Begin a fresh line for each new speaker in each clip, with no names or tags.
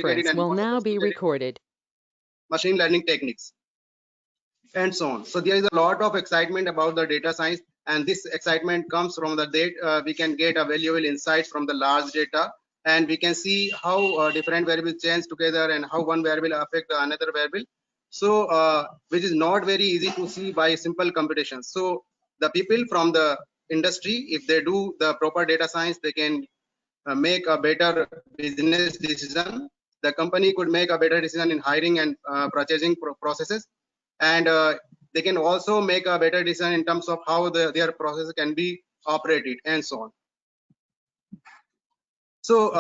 conference will now be recorded.
Machine learning techniques, and so on. So there is a lot of excitement about the data science, and this excitement comes from the data. We can get a valuable insights from the large data, and we can see how different variables change together and how one variable affect another variable. So which is not very easy to see by simple computations. So the people from the industry, if they do the proper data science, they can make a better business decision. The company could make a better decision in hiring and purchasing processes, and they can also make a better decision in terms of how their process can be operated and so on. So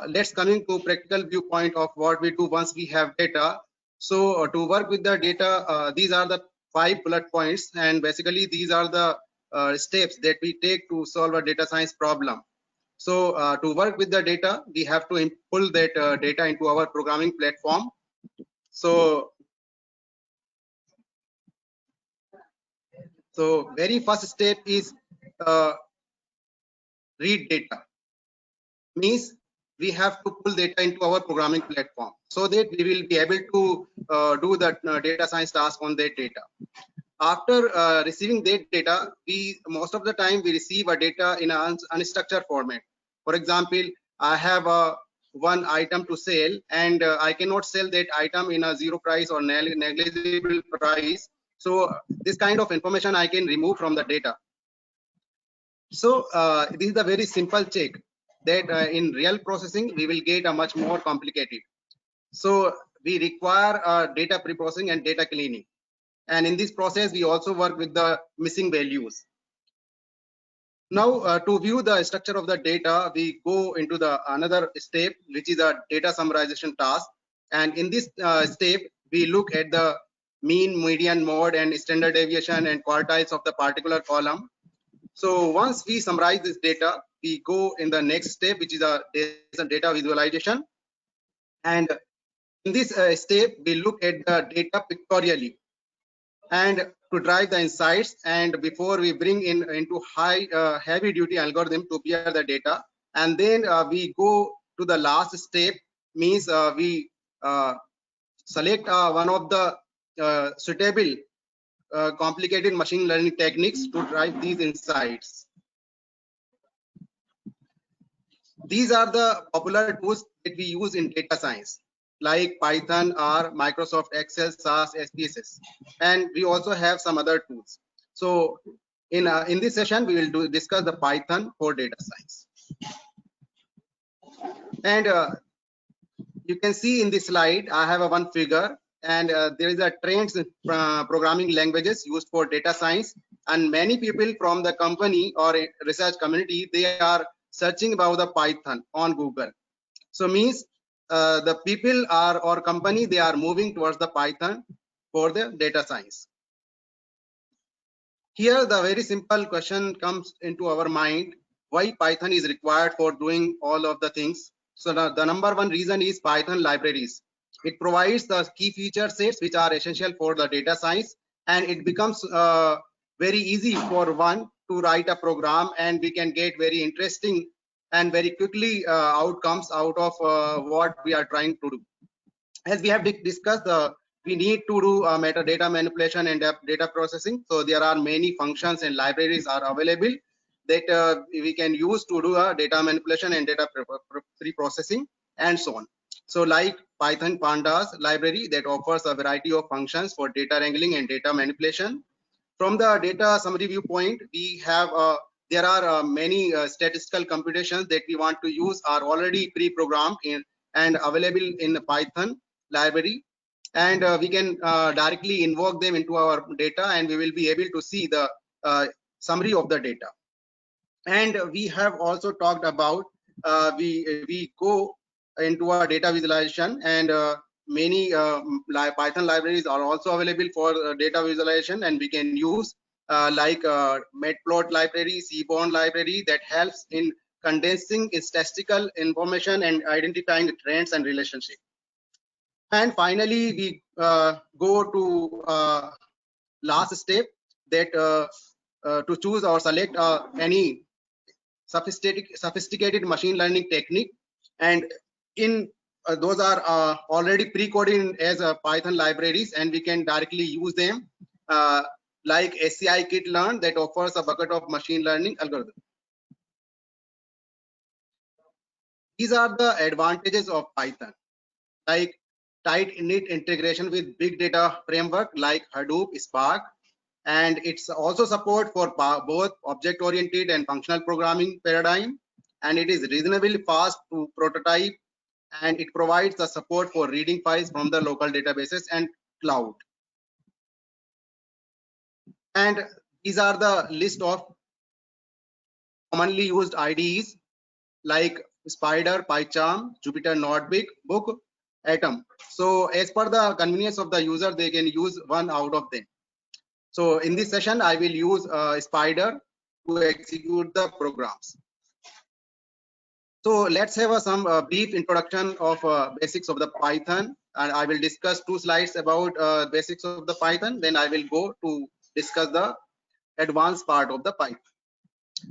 let's coming to practical viewpoint of what we do once we have data. So to work with the data, these are the 5 bullet points, and basically these are the steps that we take to solve a data science problem. So to work with the data, we have to pull that data into our programming platform. So very first step is read data. Means we have to pull data into our programming platform so that we will be able to do the data science task on that data. After receiving that data, we most of the time we receive a data in an unstructured format. For example, I have one item to sell, and I cannot sell that item in a zero price or negligible price. So this kind of information I can remove from the data. So this is a very simple check that in real processing we will get a much more complicated. So we require data pre-processing and data cleaning, and in this process we also work with the missing values. Now to view the structure of the data, we go into the another step, which is a data summarization task. And in this step we look at the mean, median, mode, and standard deviation and quartiles of the particular column. So once we summarize this data, we go in the next step, which is a data visualization. And in this step we look at the data pictorially and to drive the insights, and before we bring in into heavy duty algorithm to prepare the data. And then we go to the last step, means we select one of the suitable complicated machine learning techniques to drive these insights. These are the popular tools that we use in data science, like Python, R, Microsoft Excel, SAS, SPSS, and we also have some other tools. So in this session we will discuss the Python for data science. And you can see in this slide I have one figure, and there is a trends in programming languages used for data science, and many people from the company or research community, they are searching about the Python on Google. So means the people are or company, they are moving towards the Python for the data science. Here the very simple question comes into our mind: why Python is required for doing all of the things? So the number one reason is Python libraries. It provides the key feature sets which are essential for the data science, and it becomes very easy for one to write a program, and we can get very interesting and very quickly outcomes out of what we are trying to do. As we have discussed, we need to do metadata manipulation and data processing. So there are many functions and libraries are available that we can use to do data manipulation and data pre-processing and so on. So like Python Pandas library that offers a variety of functions for data wrangling and data manipulation. From the data summary viewpoint, we have there are many statistical computations that we want to use are already pre-programmed in and available in the Python library, and we can directly invoke them into our data, and we will be able to see the summary of the data. And we have also talked about we go into our data visualization, and many Python libraries are also available for data visualization, and we can use like Matplot library, Seaborn library that helps in condensing statistical information and identifying trends and relationships. And finally we go to last step, that to choose or select any sophisticated machine learning technique. And in those are already pre-coded as Python libraries, and we can directly use them, like SCI Kit-Learn that offers a bucket of machine learning algorithm. These are the advantages of Python, like tight knit integration with big data framework like Hadoop, Spark, and it's also support for both object-oriented and functional programming paradigm, and it is reasonably fast to prototype, and it provides the support for reading files from the local databases and cloud. And these are the list of commonly used IDEs like Spider, PyCharm, Jupyter Notebook, Atom. So as per the convenience of the user, they can use one out of them. So in this session, I will use Spider to execute the programs. So let's have some brief introduction of basics of the Python, and I will discuss 2 slides about basics of the Python. Then I will go to discuss the advanced part of the Python.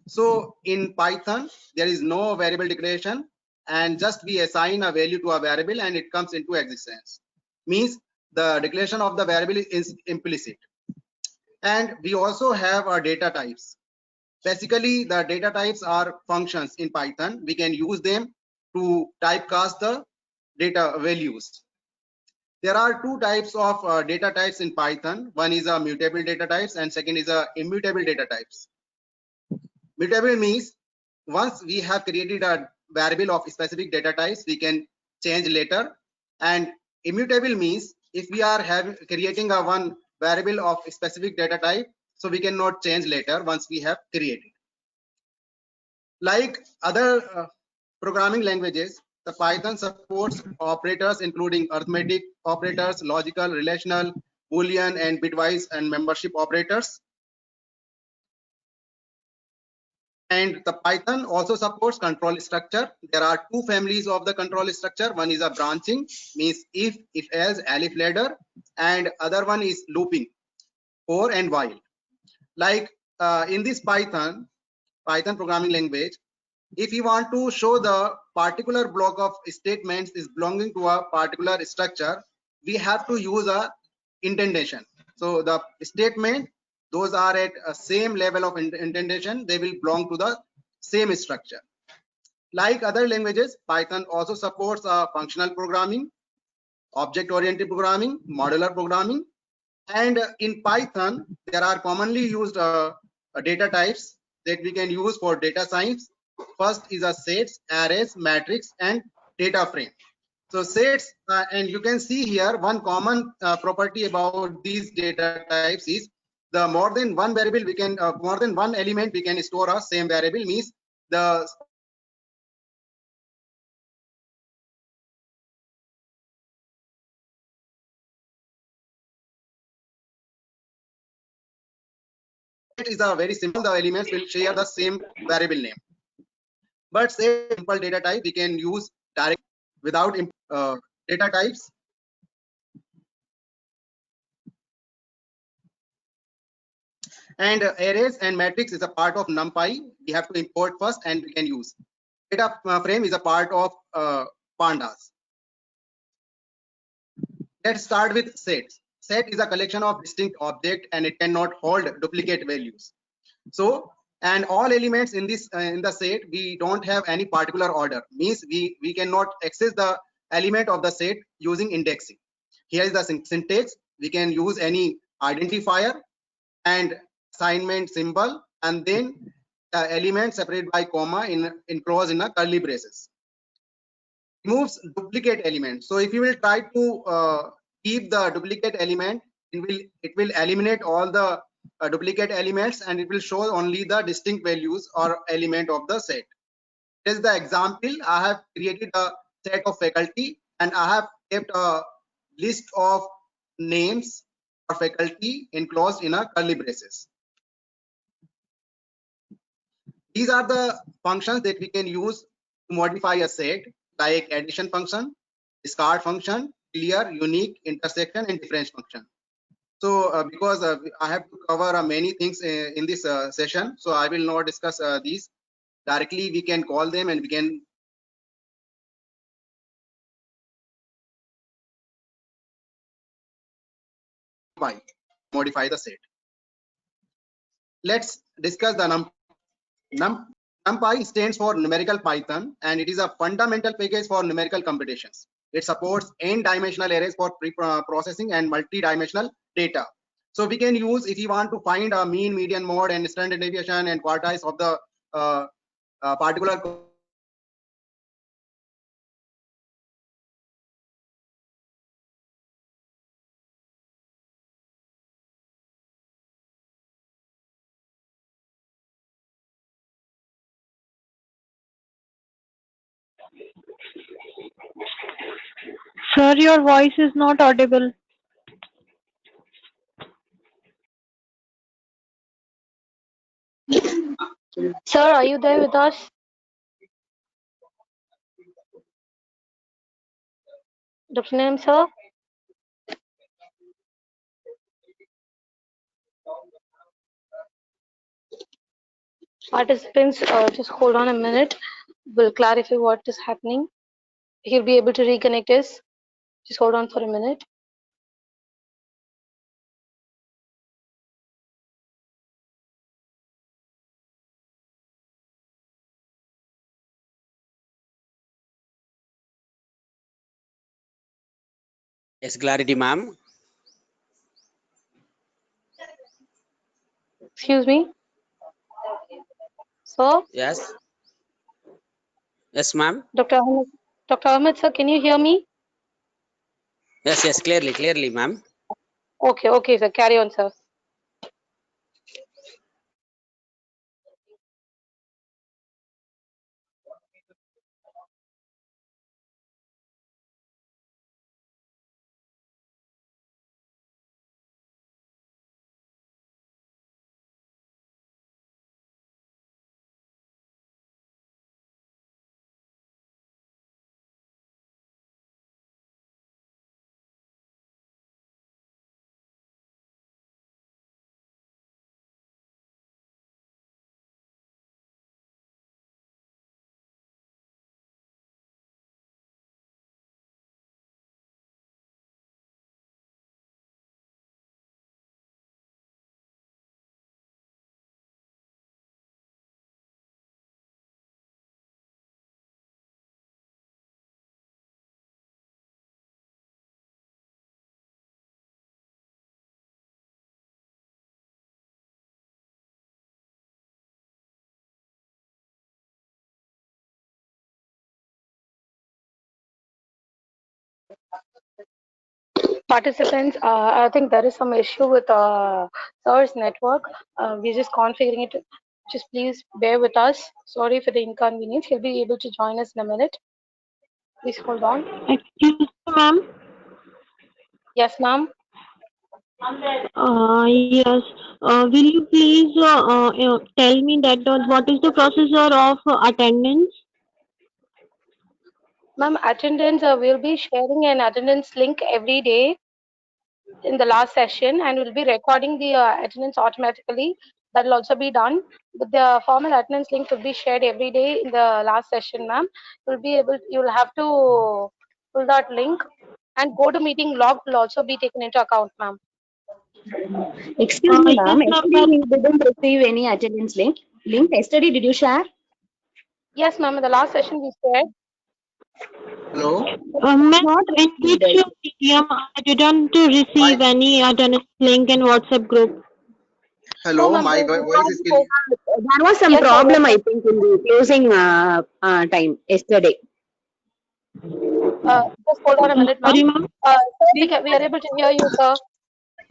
So in Python, there is no variable declaration, and just we assign a value to a variable and it comes into existence. Means the declaration of the variable is implicit. And we also have our data types. Basically, the data types are functions in Python. We can use them to typecast the data values. There are 2 types of data types in Python. One is a mutable data types and second is a immutable data types. Mutable means once we have created a variable of specific data types, we can change later. And immutable means if we are creating a one variable of specific data type, so we cannot change later once we have created. Like other programming languages, the Python supports operators including arithmetic operators, logical, relational, Boolean, and bitwise and membership operators. And the Python also supports control structure. There are 2 families of the control structure. One is a branching, means if else, elif ladder, and other one is looping, for and while. Like in this Python programming language, if you want to show the particular block of statements is belonging to a particular structure, we have to use a indentation. So the statement, those are at a same level of indentation, they will belong to the same structure. Like other languages, Python also supports functional programming, object-oriented programming, modular programming, and in Python there are commonly used data types that we can use for data science. First is a sets, arrays, matrix, and data frame. So sets, and you can see here one common property about these data types is the more than one variable we can more than one element we can store a same variable, means the set is a very simple, the elements will share the same variable name. But say simple data type we can use direct without data types. And arrays and matrix is a part of NumPy. We have to import first and we can use. Data frame is a part of pandas. Let's start with sets. Set is a collection of distinct objects and it cannot hold duplicate values. So, and all elements in this in the set, we don't have any particular order. Means we cannot access the element of the set using indexing. Here is the syntax. We can use any identifier and assignment symbol, and then element separated by comma enclosed in a curly braces. Removes duplicate element. So if you will try to keep the duplicate element, it will eliminate all the duplicate elements and it will show only the distinct values or element of the set. This is the example. I have created a set of faculty and I have kept a list of names or faculty enclosed in a curly braces. These are the functions that we can use to modify a set, like addition function, discard function, clear, unique, intersection, and difference function. So because I have to cover many things in this session, so I will not discuss these. Directly we can call them and we can numpy, modify the set. Let's discuss the numpy stands for numerical Python, and it is a fundamental package for numerical computations. It supports n-dimensional arrays for pre-processing and multi-dimensional data. So we can use, if you want to find a mean, median, mode, and standard deviation and quartiles of the particular
Sir, your voice is not audible.
Sir, are you there with us? Dr. Naim, sir? Participants, just hold on a minute. We'll clarify what is happening. He'll be able to reconnect us. Just hold on for a minute.
Yes, Clarity, ma'am.
Excuse me? Sir?
Yes. Yes, ma'am.
Dr. Ahmed, sir, can you hear me?
Yes, clearly, ma'am.
Okay, sir. Carry on, sir. Participants, I think there is some issue with sir's network. We're just configuring it. Just please bear with us. Sorry for the inconvenience. He'll be able to join us in a minute. Please hold on.
Excuse me, ma'am.
Yes, ma'am.
Yes. Will you please tell me that what is the procedure of attendance?
Ma'am, attendance, we'll be sharing an attendance link every day in the last session, and we'll be recording the attendance automatically. That will also be done. But the formal attendance link will be shared every day in the last session, ma'am. You'll have to pull that link, and go to meeting log will also be taken into account, ma'am.
Excuse me,
Yes,
ma'am.
ma'am.
Yesterday we didn't receive any attendance link. Yesterday, did you share?
Yes, ma'am. In the last session we shared.
Hello.
Ma'am,
Not
in which
received.
medium I didn't receive any attendance link in WhatsApp group.
No,
Hello.
ma'am.
My voice is clear.
There was some
Yes, sir.
problem, I think, in the closing time yesterday.
Just hold on a minute, ma'am.
Sorry, ma'am.
Sir, we are able to hear you, sir.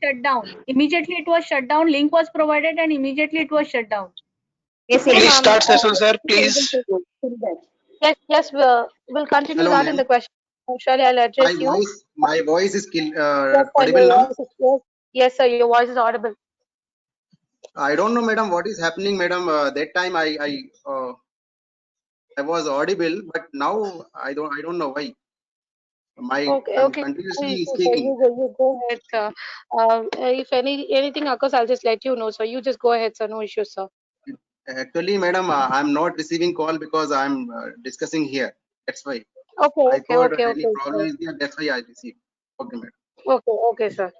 Shut down. Immediately it was shut down. Link was provided and immediately it was shut down.
Yes,
No,
yes.
Please
ma'am.
start session, sir. Please.
Yes, we'll continue
Hello,
that in
ma'am.
the question. Surely I'll address you.
My voice is
Yes, sir,
audible
your
now.
voice is yes, sir, your voice is audible.
I don't know, madam, what is happening, madam. That time I was audible, but now I don't know why. I'm
Okay.
continuously
So
speaking.
you go ahead, sir. If anything occurs, I'll just let you know. So you just go ahead, sir. No issues, sir.
Actually, madam, I'm not receiving call because I'm discussing here. That's why. I thought any problem is there. That's why I received. Okay, madam.
Okay, sir.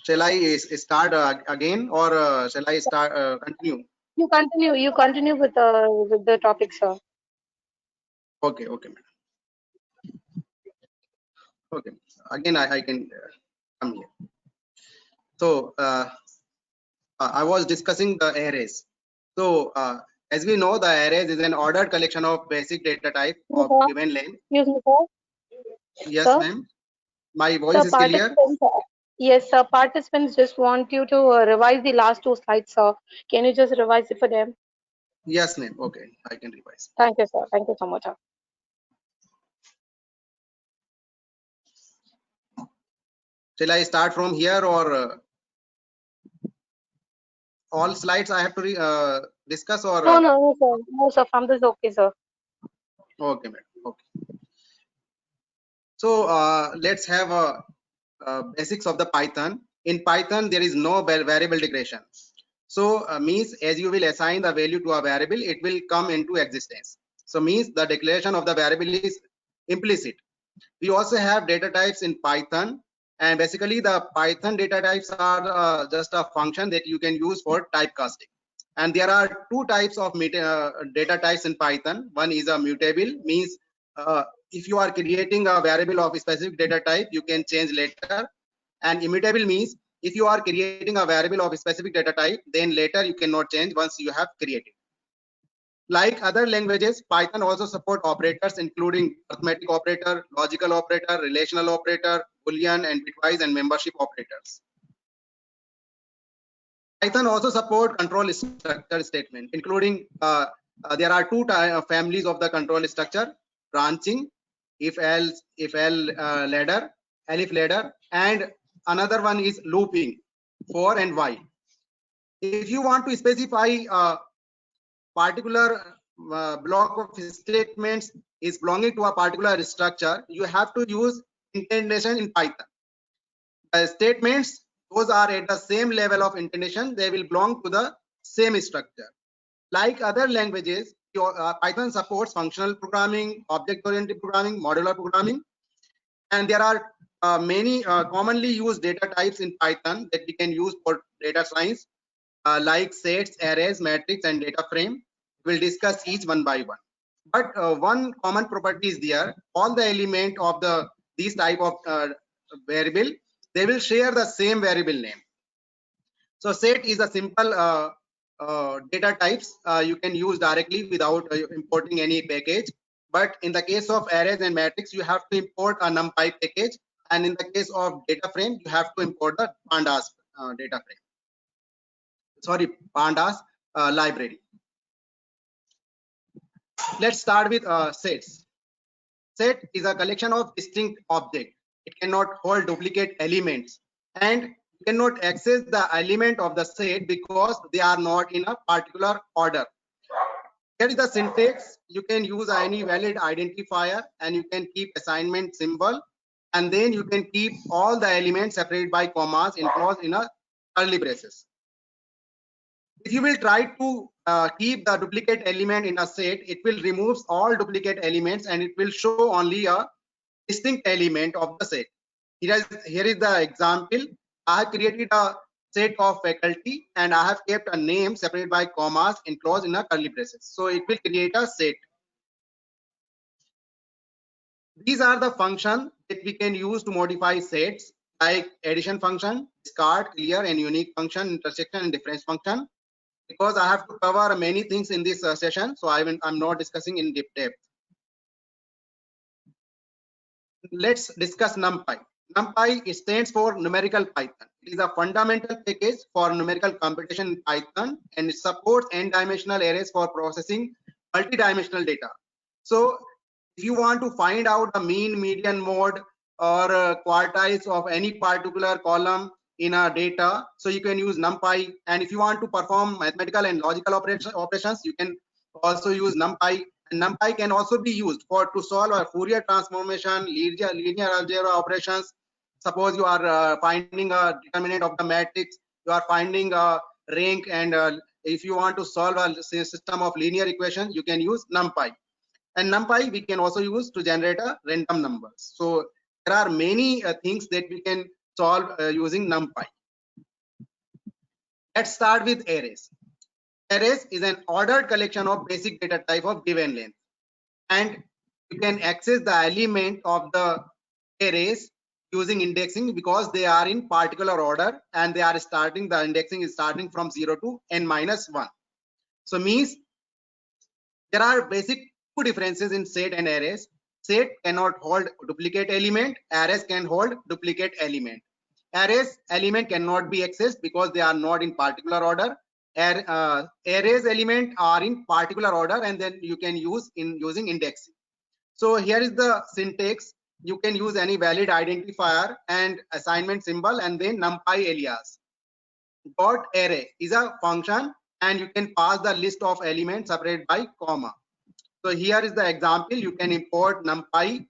Shall I start again, or shall I start continue?
You continue with the topic, sir.
Okay, okay, madam. Okay, again I can come here. So I was discussing the arrays. So as we know, the arrays is an ordered collection of basic data type of
Sir,
given length.
excuse me, sir.
Yes,
Sir,
ma'am. My voice
sir,
is clear.
participants. Yes, sir. Participants just want you to revise the last two slides, sir. Can you just revise it for them?
Yes, ma'am. Okay, I can revise.
Thank you, sir. Thank you so much, sir.
Shall I start from here, or all slides I have to discuss, or
No, no, no, sir. No, sir. From this, okay, sir.
okay, madam. Okay. So let's have basics of the Python. In Python, there is no variable declaration. So means as you will assign the value to a variable, it will come into existence. So means the declaration of the variable is implicit. We also have data types in Python, and basically the Python data types are just a function that you can use for typecasting. And there are two types of data types in Python. One is a mutable, means if you are creating a variable of a specific data type, you can change later. And immutable means if you are creating a variable of a specific data type, then later you cannot change once you have created. Like other languages, Python also support operators including arithmetic operator, logical operator, relational operator, Boolean and bitwise and membership operators. Python also support control structure statement, including there are two families of the control structure: branching, if else, if ladder, elif ladder, and another one is looping, for and while. If you want to specify a particular block of statements is belonging to a particular structure, you have to use indentation in Python. Statements, those are at the same level of indentation, they will belong to the same structure. Like other languages, Python supports functional programming, object-oriented programming, modular programming, and there are many commonly used data types in Python that we can use for data science, like sets, arrays, matrix, and data frame. We'll discuss each one by one. But one common property is there: all the element of these type of variable, they will share the same variable name. So set is a simple data types you can use directly without importing any package. But in the case of arrays and matrix, you have to import a NumPy package, and in the case of data frame, you have to import the pandas data frame. Sorry, pandas library. Let's start with sets. Set is a collection of distinct objects. It cannot hold duplicate elements, and you cannot access the element of the set because they are not in a particular order. Here is the syntax. You can use any valid identifier, and you can keep assignment symbol, and then you can keep all the elements separated by commas enclosed in a curly braces. If you will try to keep the duplicate element in a set, it will remove all duplicate elements and it will show only a distinct element of the set. Here is the example. I have created a set of faculty and I have kept a name separated by commas enclosed in a curly braces. So it will create a set. These are the functions that we can use to modify sets, like addition function, discard, clear, and unique function, intersection, and difference function. Because I have to cover many things in this session, so I'm not discussing in deep depth. Let's discuss NumPy. NumPy stands for Numerical Python. It is a fundamental package for numerical computation in Python, and it supports n-dimensional arrays for processing multi-dimensional data. So if you want to find out the mean, median, mode, or quartiles of any particular column in a data, so you can use NumPy. And if you want to perform mathematical and logical operations, you can also use NumPy. And NumPy can also be used to solve a Fourier transformation, linear algebra operations. Suppose you are finding a determinant of the matrix, you are finding a rank, and if you want to solve a system of linear equations, you can use NumPy. And NumPy we can also use to generate a random numbers. So there are many things that we can solve using NumPy. Let's start with arrays. Arrays is an ordered collection of basic data type of given length, and you can access the element of the arrays using indexing because they are in particular order and they are starting, the indexing is starting from 0 to n-1. So means there are basic two differences in set and arrays. Set cannot hold duplicate element, arrays can hold duplicate element. Arrays element cannot be accessed because they are not in particular order. Arrays element are in particular order, and then you can use in using indexing. So here is the syntax. You can use any valid identifier and assignment symbol and then numpy alias. Dot array is a function and you can pass the list of elements separated by comma. So here is the example. You can import numpy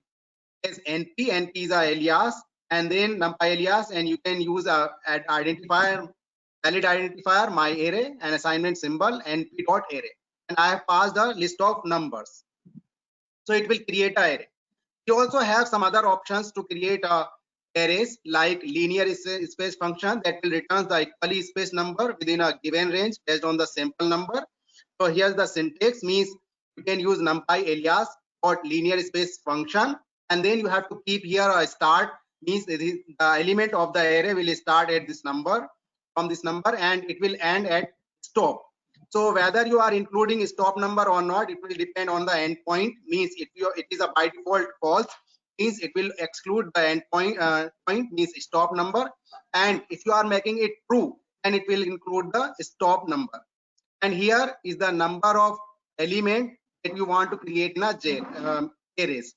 as np. Np is a alias and then numpy alias, and you can use a identifier, valid identifier, my array, and assignment symbol np dot array. And I have passed a list of numbers. So it will create an array. You also have some other options to create arrays like linear space function that will return the equally spaced number within a given range based on the sample number. So here's the syntax, means you can use numpy alias or linear space function, and then you have to keep here a start, means the element of the array will start at this number, from this number, and it will end at stop. So whether you are including stop number or not, it will depend on the endpoint. Means if it is a by default false, means it will exclude the endpoint point, means stop number, and if you are making it true, then it will include the stop number. And here is the number of element that you want to create in a arrays.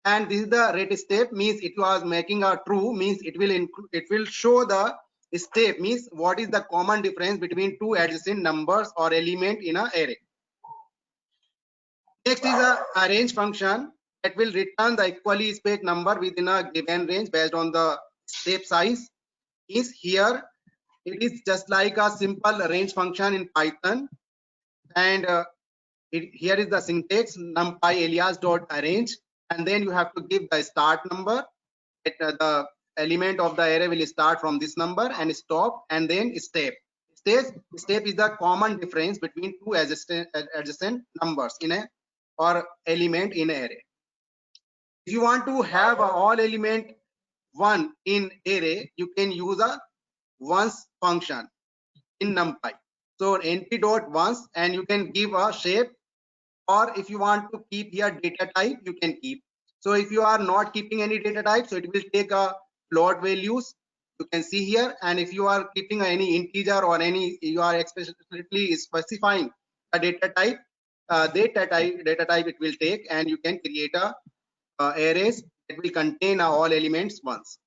And this is the rate step, means if you are making a true, means it will show the step, means what is the common difference between two adjacent numbers or element in an array. Next is a range function that will return the equally spaced number within a given range based on the step size. Is here it is just like a simple range function in Python, and here is the syntax numpy alias dot arrange, and then you have to give the start number. The element of the array will start from this number and stop, and then step. Step is the common difference between two adjacent numbers in a or element in an array. If you want to have all element 1 in array, you can use a once function in numpy. So np dot once, and you can give a shape, or if you want to keep here data type, you can keep. So if you are not keeping any data type, so it will take a float values, you can see here. And if you are keeping any integer or any, you are explicitly specifying a data type, data type it will take, and you can create a arrays that will contain all elements once.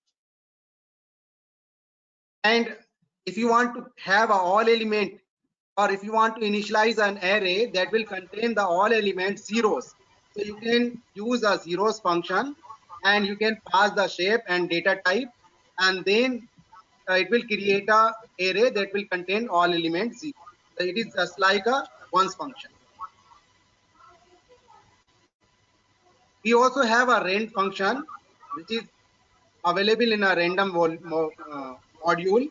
And if you want to have all element, or if you want to initialize an array that will contain the all elements zeros, so you can use a zeros function, and you can pass the shape and data type, and then it will create a array that will contain all elements zero. So it is just like a once function. We also have a rand function which is available in a random module,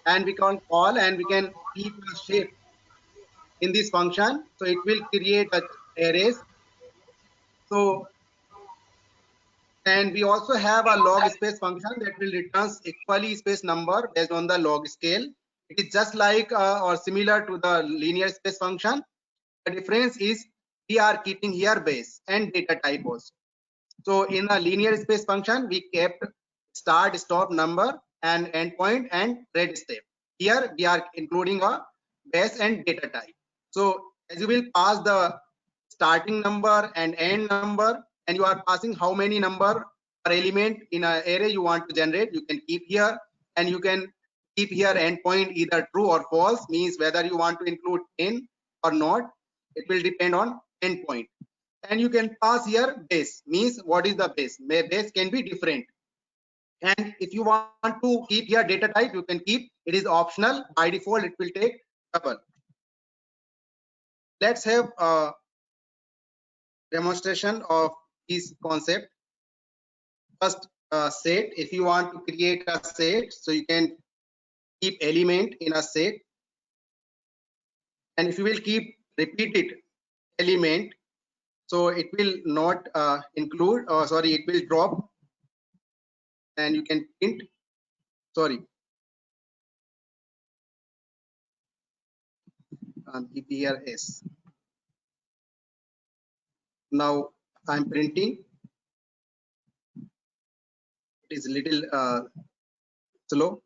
and we can call and we can keep a shape in this function, so it will create arrays. So, and we also have a log space function that will return equally spaced number based on the log scale. It is just like or similar to the linear space function. The difference is we are keeping here base and data type also. So in a linear space function, we kept start, stop, number, and endpoint and rate step. Here we are including a base and data type. So as you will pass the starting number and end number, and you are passing how many number per element in an array you want to generate, you can keep here, and you can keep here endpoint either true or false, means whether you want to include 10 or not, it will depend on endpoint. And you can pass here base, means what is the base. Base can be different. And if you want to keep here data type, you can keep. It is optional. By default, it will take double. Let's have a demonstration of this concept. First, set. If you want to create a set, so you can keep element in a set. And if you will keep repeated element, so it will not include, or sorry, it will drop, and you can print, sorry, keep here S. Now I'm printing. It is little slow.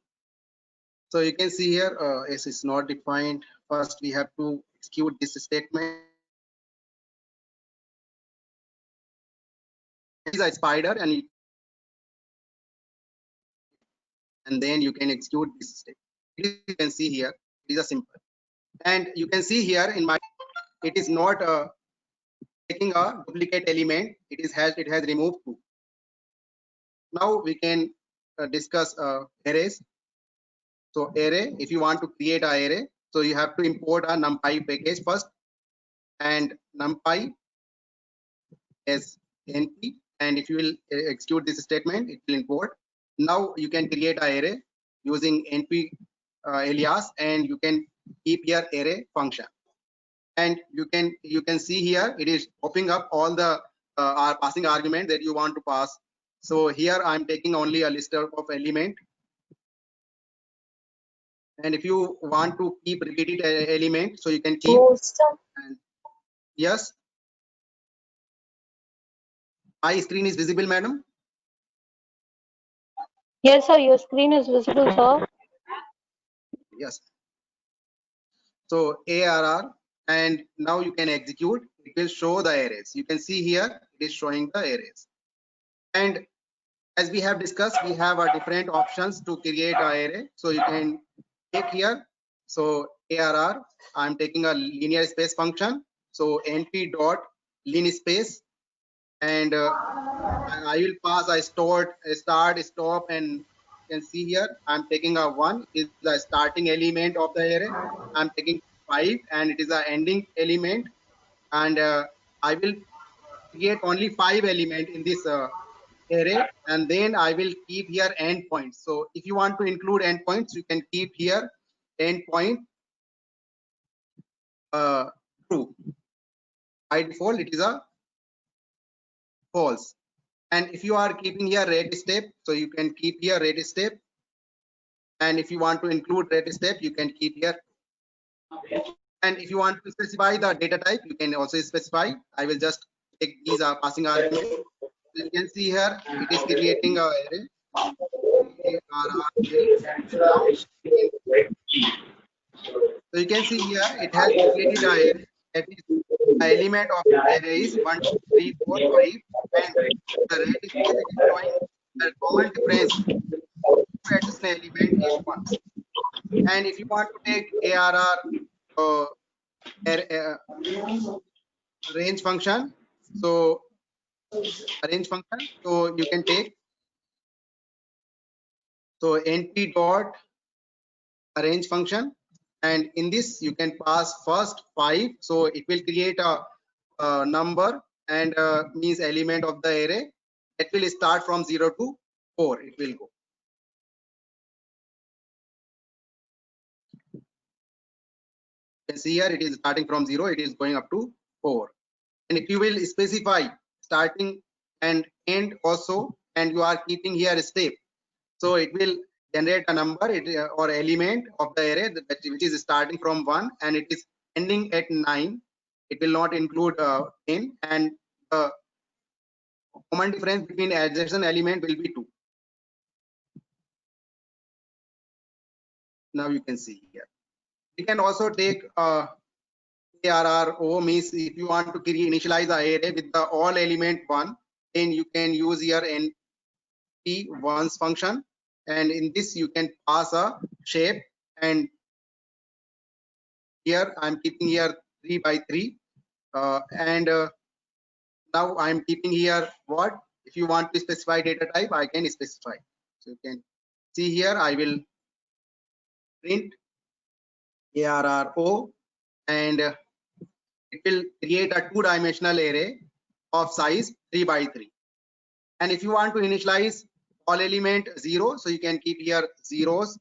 So you can see here S is not defined. First we have to execute this statement. It is a spider, and then you can execute this statement. You can see here it is a simple, and you can see here in my, it is not taking a duplicate element. It has removed two. Now we can discuss arrays. So array, if you want to create an array, so you have to import a NumPy package first, and NumPy as np, and if you will execute this statement, it will import. Now you can create an array using np alias, and you can keep your array function, and you can see here it is popping up all the passing argument that you want to pass. So here I'm taking only a list of element, and if you want to keep repeated element, so you can keep. And yes, my screen is visible, madam?
Yes, sir. Your screen is visible, sir.
Yes. So ARR, and now you can execute. It will show the arrays. You can see here it is showing the arrays. And as we have discussed, we have different options to create an array. So you can take here. So ARR, I'm taking a linear space function. So np dot lin space, and I will pass a start, stop, and you can see here I'm taking a 1 is the starting element of the array. I'm taking 5, and it is the ending element, and I will create only 5 element in this array, and then I will keep here endpoints. So if you want to include endpoints, you can keep here endpoint true. By default, it is a false. And if you are keeping here red step, so you can keep here red step. And if you want to include red step, you can keep here. And if you want to specify the data type, you can also specify. I will just take these passing arguments. So you can see here it is creating a array. So you can see here it has created a array. That is, the element of the array is 1, 2, 3, 4, 5, and the red space it is showing the common difference to additional element is 1. And if you want to take ARR range function, so range function, so you can take, so np dot range function, and in this you can pass first 5, so it will create a number, and means element of the array that will start from 0 to 4. It will go. You can see here it is starting from 0, it is going up to 4. And if you will specify starting and end also, and you are keeping here a step, so it will generate a number or element of the array which is starting from 1 and it is ending at 9. It will not include 10, and the common difference between adjacent element will be 2. Now you can see here. You can also take ARRO, means if you want to initialize the array with the all element 1, then you can use your np ones function, and in this you can pass a shape, and here I'm keeping here 3 by 3, and now I'm keeping here what, if you want to specify data type, I can specify. So you can see here I will print ARRO, and it will create a 2-dimensional array of size 3 by 3. And if you want to initialize all element 0, so you can keep here zeros,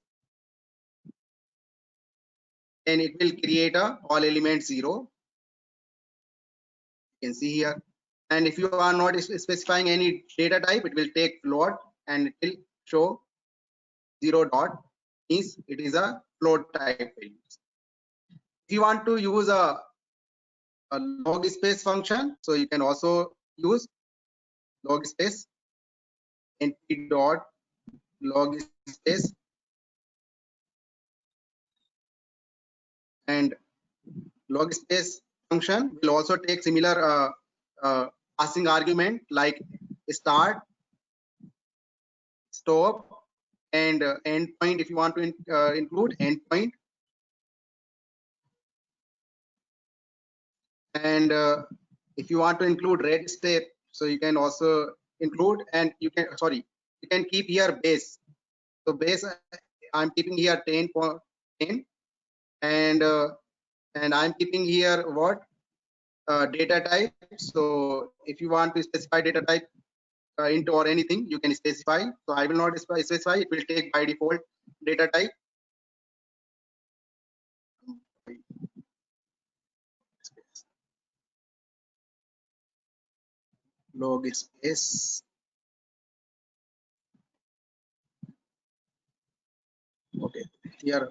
then it will create a all element 0. You can see here. And if you are not specifying any data type, it will take float and it will show 0 dot, means it is a float type values. If you want to use a log space function, so you can also use log space np dot log space, and log space function will also take similar passing argument like start, stop, and endpoint. If you want to include endpoint, and if you want to include red step, so you can also include, and you can keep here base. So base I'm keeping here 10.10, and I'm keeping here what data type. So if you want to specify data type int or anything, you can specify. So I will not specify, it will take by default data type. Log space. Okay, here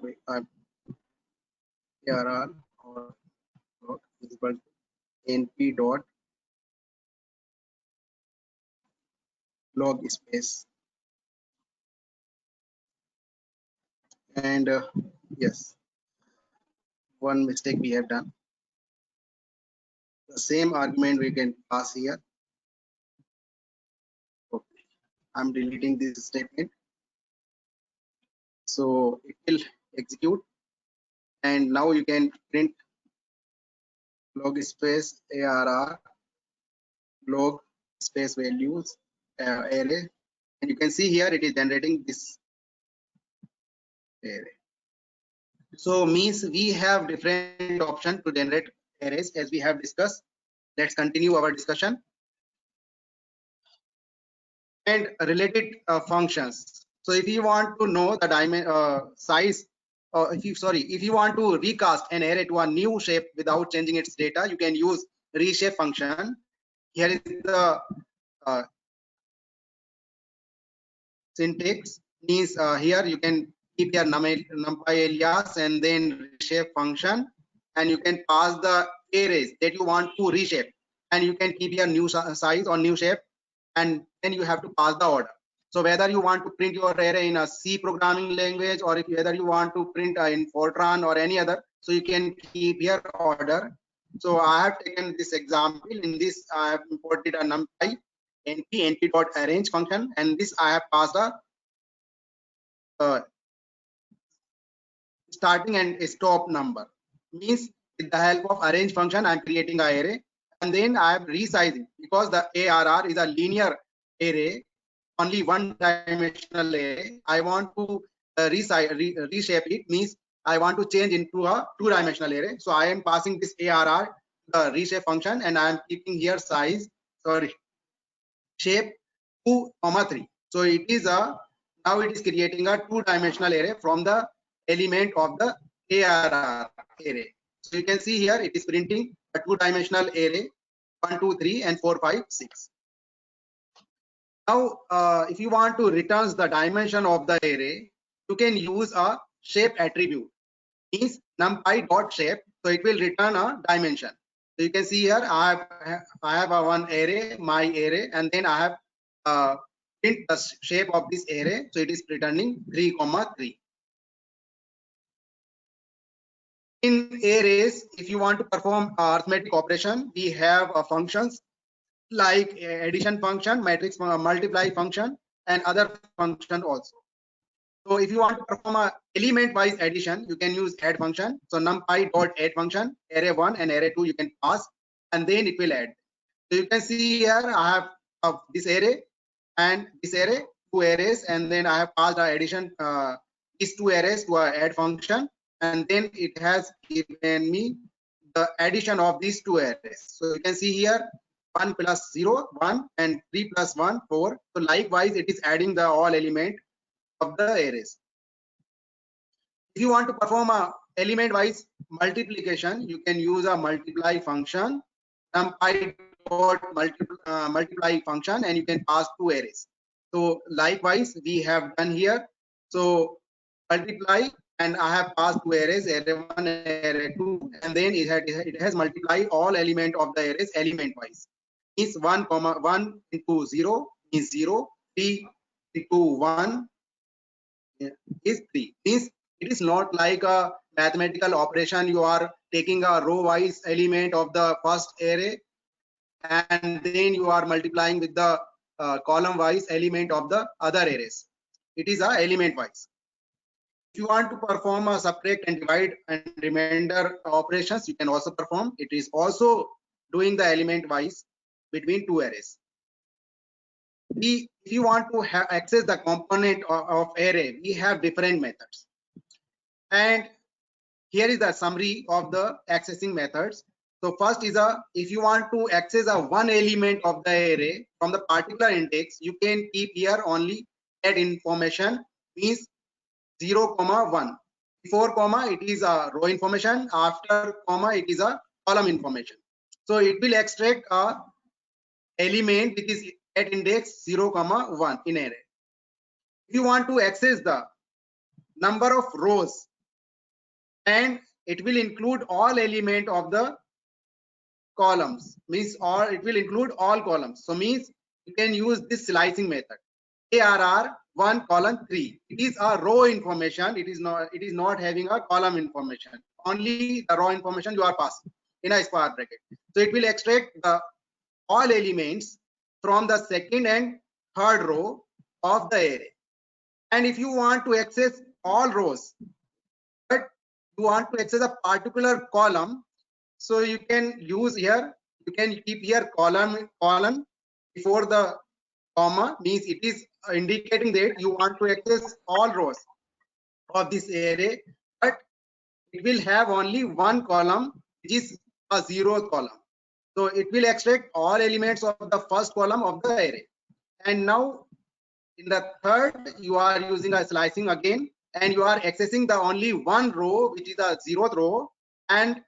here are or log is equal to np dot log space, and yes, one mistake we have done. The same argument we can pass here. Okay, I'm deleting this statement, so it will execute, and now you can print log space arr log space values array, and you can see here it is generating this array. So means we have different option to generate arrays as we have discussed. Let's continue our discussion. And related functions. So if you want to know the size, if you want to recast an array to a new shape without changing its data, you can use reshape function. Here is the syntax. Means here you can keep your numpy alias and then reshape function, and you can pass the arrays that you want to reshape, and you can keep your new size or new shape, and then you have to pass the order. So whether you want to print your array in a C programming language, or whether you want to print in Fortran or any other, so you can keep your order. So I have taken this example. In this I have imported a numpy np.arrange function, and this I have passed a starting and stop number. Means with the help of arrange function I'm creating an array, and then I am resizing, because the ARR is a linear array, only one dimensional array. I want to reshape it, means I want to change into a two-dimensional array. So I am passing this ARR the reshape function, and I am keeping here shape 2,3. So it is now it is creating a two-dimensional array from the element of the ARR array. So you can see here it is printing a two-dimensional array 1, 2, 3, and 4, 5, 6. Now, if you want to return the dimension of the array, you can use a shape attribute. Means numpy dot shape, so it will return a dimension. So you can see here I have a one array, my array, and then I have print the shape of this array. So it is returning 3, 3. In arrays, if you want to perform arithmetic operation, we have functions like addition function, matrix multiply function, and other function also. So if you want to perform a element wise addition, you can use add function. So numpy dot add function, array 1 and array 2 you can pass, and then it will add. So you can see here I have this array and this array, two arrays, and then I have passed the addition these two arrays to a add function, and then it has given me the addition of these two arrays. So you can see here 1 plus 0 1 and 3 plus 1 4. So likewise it is adding the all element of the arrays. If you want to perform a element wise multiplication, you can use a multiply function, numpy dot multiply function, and you can pass two arrays. So likewise we have done here. So multiply, and I have passed two arrays, array 1 array 2, and then it has multiplied all element of the arrays element wise. Means 1 comma 1 into 0 is 0, 3 into 1 is 3. Means it is not like a mathematical operation. You are taking a row wise element of the first array and then you are multiplying with the column wise element of the other arrays. It is a element wise. If you want to perform a subtract and divide and remainder operations, you can also perform. It is also doing the element wise between two arrays. If you want to access the component of array, we have different methods. And here is the summary of the accessing methods. So first is if you want to access a one element of the array from the particular index, you can keep here only that information, means 0, 1. Before comma it is a row information, after comma it is a column information. So it will extract a element which is at index 0, 1 in array. If you want to access the number of rows, and it will include all element of the columns, means all, it will include all columns. So means you can use this slicing method. ARR 1 column 3. It is a row information. It is not having a column information. Only the raw information you are passing in a square bracket. So it will extract the all elements from the second and third row of the array. And if you want to access all rows, but you want to access a particular column, so you can use here, you can keep here column before the comma, means it is indicating that you want to access all rows of this array, but it will have only one column, which is a 0th column. So it will extract all elements of the first column of the array. And now in the third, you are using a slicing again, and you are accessing the only one row, which is a 0th row, and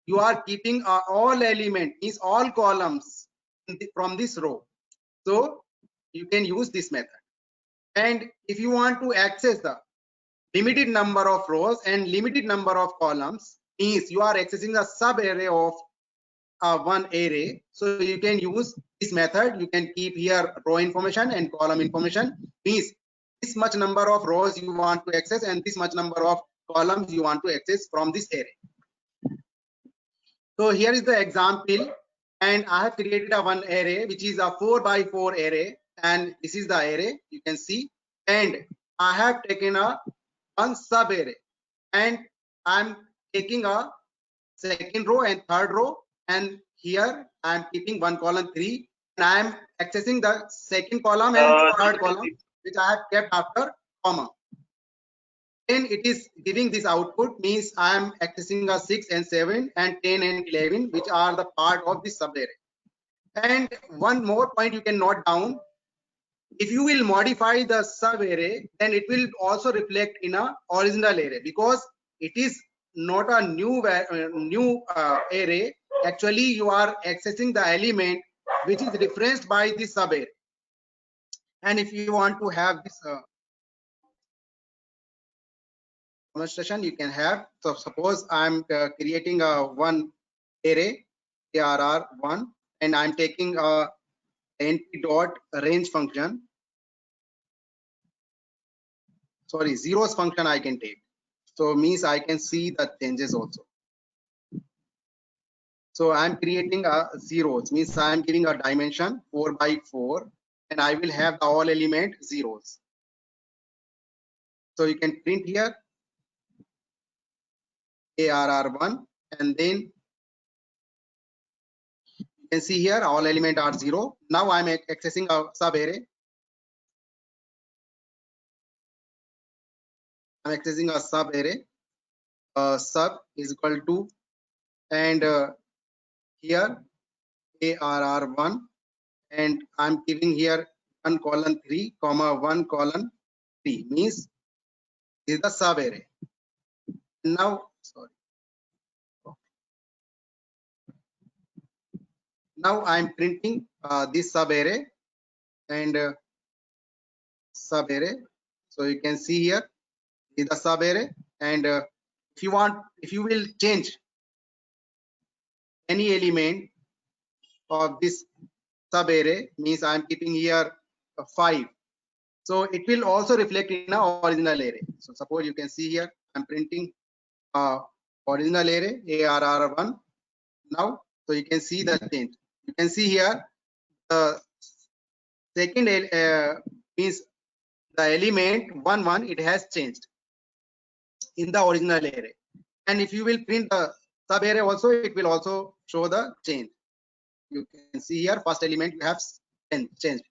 you are keeping all element, means all columns from this row. So you can use this method. And if you want to access the limited number of rows and limited number of columns, means you are accessing a sub array of one array, so you can use this method. You can keep here row information and column information, means this much number of rows you want to access and this much number of columns you want to access from this array. So here is the example, and I have created a one array which is a 4 by 4 array, and this is the array you can see, and I have taken a one sub array, and I'm taking a second row and third row, and here I'm keeping one column 3, and I'm accessing the second column and third column, which I have kept after comma. Then it is giving this output, means I am accessing a 6 and 7 and 10 and 11, which are the part of this sub array. And one more point you can note down: if you will modify the sub array, then it will also reflect in a original array, because it is not a new array. Actually you are accessing the element which is referenced by this sub array. And if you want to have this demonstration, you can have. So suppose I'm creating a one array ARR1, and I'm taking a np dot range function, sorry, zeros function I can take. So means I can see the changes also. So I'm creating a zeros, means I'm giving a dimension 4 by 4, and I will have the all element zeros. So you can print here ARR1, and then you can see here all element are 0. Now I'm accessing a sub array. I'm accessing a sub array. Sub is equal to, and here ARR1, and I'm giving here 1 colon 3 comma 1 colon 3, means this is the sub array. Now sorry. Now I'm printing this subarray and subarray. So you can see here is the subarray, and if you will change any element of this subarray, means I'm keeping here 5. So it will also reflect in our original array. So suppose you can see here I'm printing original array ARR1 now. So you can see the change. You can see here the second means the element 1 1, it has changed in the original array. And if you will print the sub array also, it will also show the change. You can see here first element you have changed.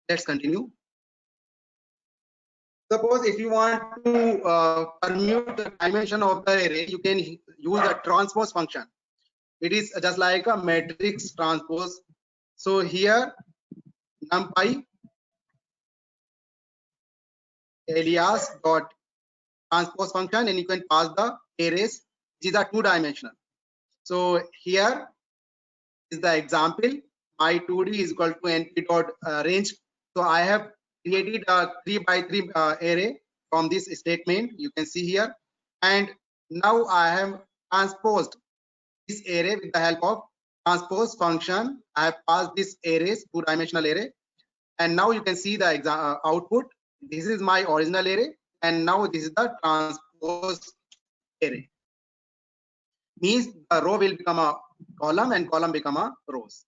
Let's continue. Suppose if you want to permute the dimension of the array, you can use a transpose function. It is just like a matrix transpose. So here numpy alias dot transpose function, and you can pass the arrays. These are 2-dimensional. So here is the example. My 2D is equal to np dot range. So I have created a 3x3 array from this statement. You can see here, and now I have transposed this array with the help of transpose function. I have passed this arrays 2-dimensional array, and now you can see the output. This is my original array, and now this is the transpose array. Means the row will become a column and column become a rows.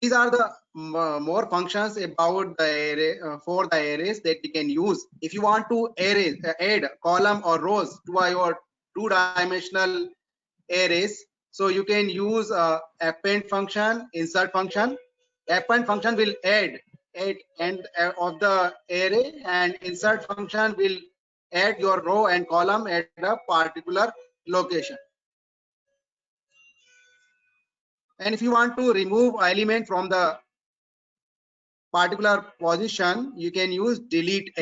These are the more functions about the array for the arrays that we can use. If you want to add column or rows to your 2-dimensional arrays, so you can use append function, insert function. Append function will add end of the array, and insert function will add your row and column at a particular location. And if you want to remove element from the particular position, you can use delete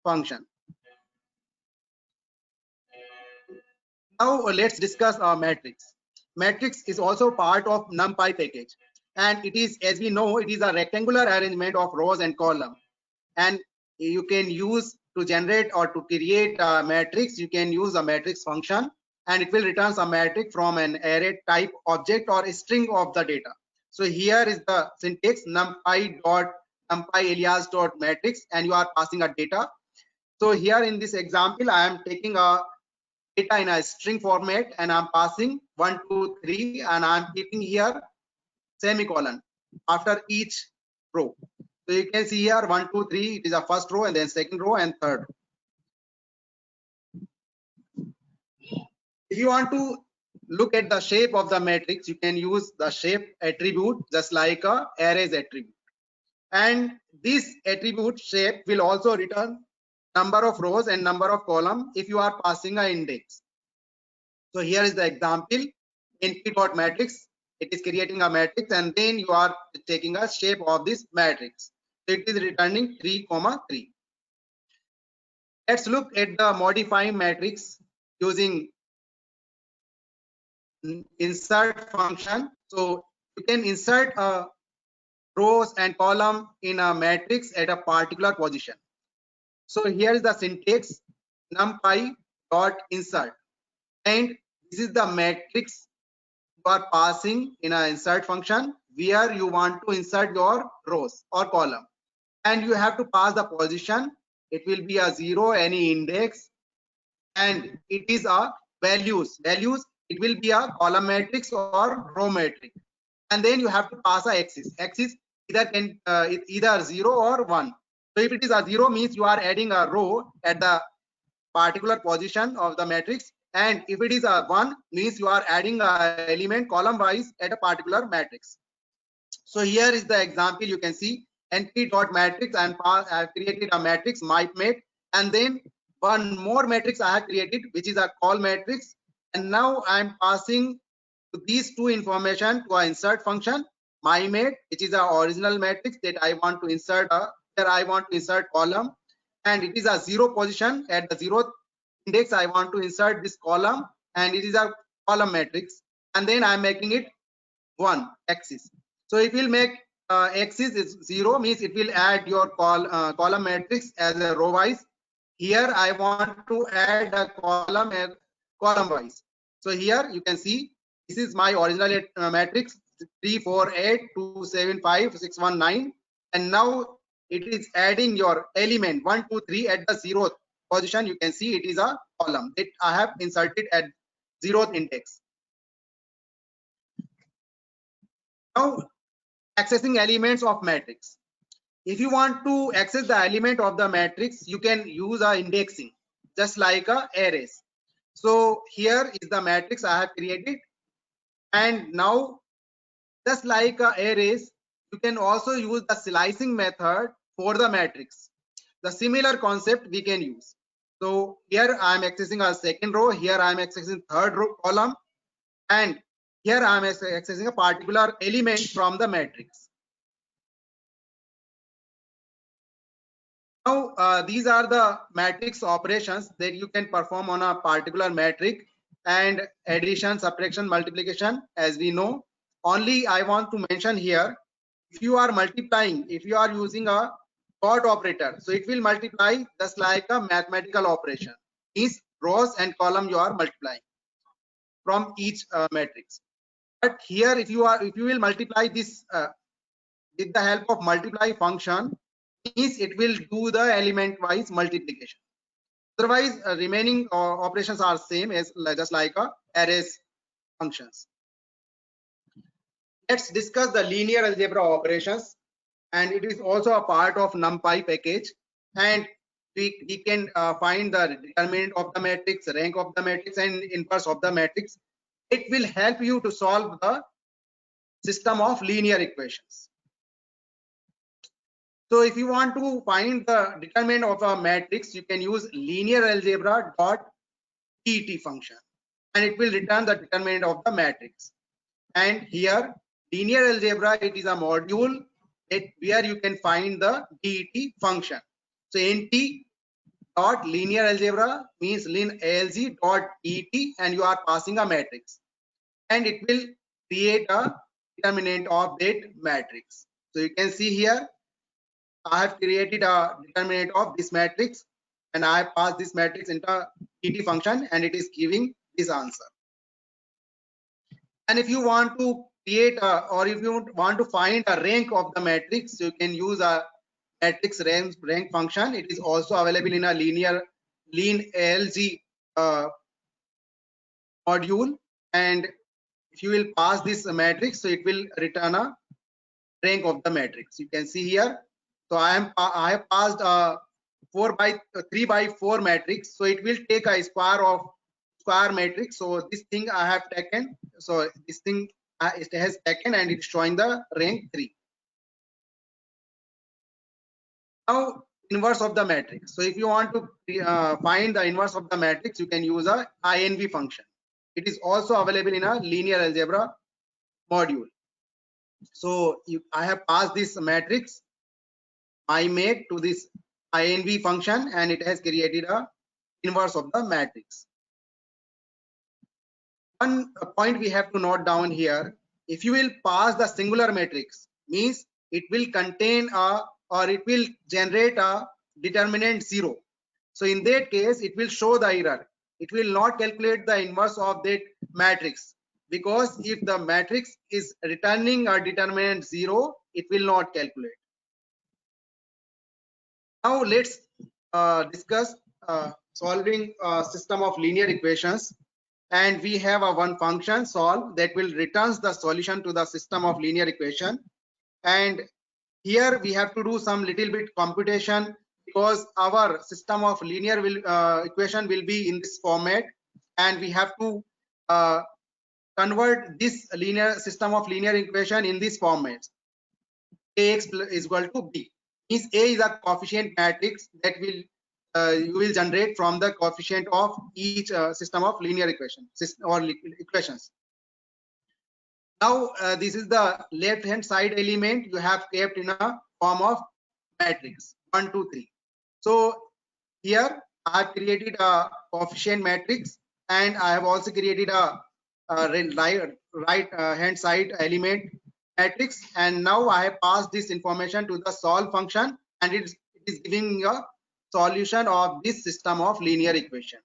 function. Now let's discuss our matrix. Matrix is also part of NumPy package, and it is, as we know, it is a rectangular arrangement of rows and column. And you can use to generate or to create a matrix, you can use a matrix function, and it will return a matrix from an array type object or a string of the data. So here is the syntax numpy alias dot matrix, and you are passing a data. So here in this example, I am taking a data in a string format, and I'm passing 1 2 3, and I'm keeping here semicolon after each row. So you can see here 1 2 3, it is a first row, and then second row and third row. If you want to look at the shape of the matrix, you can use the shape attribute just like a arrays attribute, and this attribute shape will also return number of rows and number of column if you are passing an index. So here is the example, np.matrix. It is creating a matrix, and then you are taking a shape of this matrix. So it is returning 3, 3. Let's look at the modifying matrix using insert function. So you can insert rows and column in a matrix at a particular position. So here is the syntax numpy dot insert, and this is the matrix you are passing in an insert function where you want to insert your rows or column, and you have to pass the position. It will be a 0, any index, and it is a values. It will be a column matrix or row matrix, and then you have to pass a axis. Axis either 0 or 1. So if it is a 0, means you are adding a row at the particular position of the matrix, and if it is a 1, means you are adding a element column wise at a particular matrix. So here is the example. You can see np.matrix, and I have created a matrix mymat, and then one more matrix I have created, which is a call matrix, and now I am passing these two information to an insert function mymat, which is our original matrix that I want to insert here I want to insert column, and it is a 0 position. At the 0th index, I want to insert this column, and it is a column matrix, and then I'm making it 1 axis. So if we'll make axis is 0, means it will add your column matrix as a row wise. Here I want to add a column as column wise. So here you can see this is my original matrix 3, 4, 8, 2, 7, 5, 6, 1, 9, and now it is adding your element 1, 2, 3 at the 0th position. You can see it is a column that I have inserted at 0th index. Now accessing elements of matrix. If you want to access the element of the matrix, you can use a indexing, just like a arrays. So here is the matrix I have created, and now just like arrays, you can also use the slicing method for the matrix. The similar concept we can use. So here I am accessing a second row, here I am accessing third row column, and here I am accessing a particular element from the matrix. Now these are the matrix operations that you can perform on a particular matrix, and addition, subtraction, multiplication, as we know. Only I want to mention here, if you are multiplying, if you are using a dot operator, so it will multiply just like a mathematical operation. These rows and column you are multiplying from each matrix. But here if you will multiply this with the help of multiply function, means it will do the element wise multiplication. Otherwise remaining operations are same as just like arrays functions. Let's discuss the linear algebra operations, and it is also a part of NumPy package, and we can find the determinant of the matrix, rank of the matrix, and inverse of the matrix. It will help you to solve the system of linear equations. So if you want to find the determinant of a matrix, you can use linear algebra dot det function, and it will return the determinant of the matrix. And here linear algebra, it is a module where you can find the det function. So nt dot linear algebra means alg dot det, and you are passing a matrix, and it will create a determinant of that matrix. So you can see here I have created a determinant of this matrix, and I have passed this matrix into det function, and it is giving this answer. And if you want to create or if you want to find a rank of the matrix, you can use a matrix rank function. It is also available in a len alg module, and if you will pass this matrix, so it will return a rank of the matrix. You can see here. So I have passed 3 by 4 matrix, so it will take a square matrix. So this thing I have taken, so this thing it has taken, and it's showing the rank 3. Now inverse of the matrix. So if you want to find the inverse of the matrix, you can use a inv function. It is also available in a linear algebra module. So I have passed this matrix I made to this inv function, and it has created a inverse of the matrix. One point we have to note down here, if you will pass the singular matrix, means it will contain or it will generate a determinant 0. So in that case, it will show the error. It will not calculate the inverse of that matrix, because if the matrix is returning a determinant 0, it will not calculate. Now let's discuss solving a system of linear equations, and we have a one function solve that will returns the solution to the system of linear equation. And here we have to do some little bit computation, because our system of linear equation will be in this format, and we have to convert this linear system of linear equation in this format. Ax is equal to b. Means A is a coefficient matrix that will you will generate from the coefficient of each system of linear equation or equations. Now this is the left hand side element you have kept in a form of matrix 1, 2, 3. So Here I have created a coefficient matrix, and I have also created a right hand side element matrix, and now I have passed this information to the solve function, and it is giving me a solution of this system of linear equation.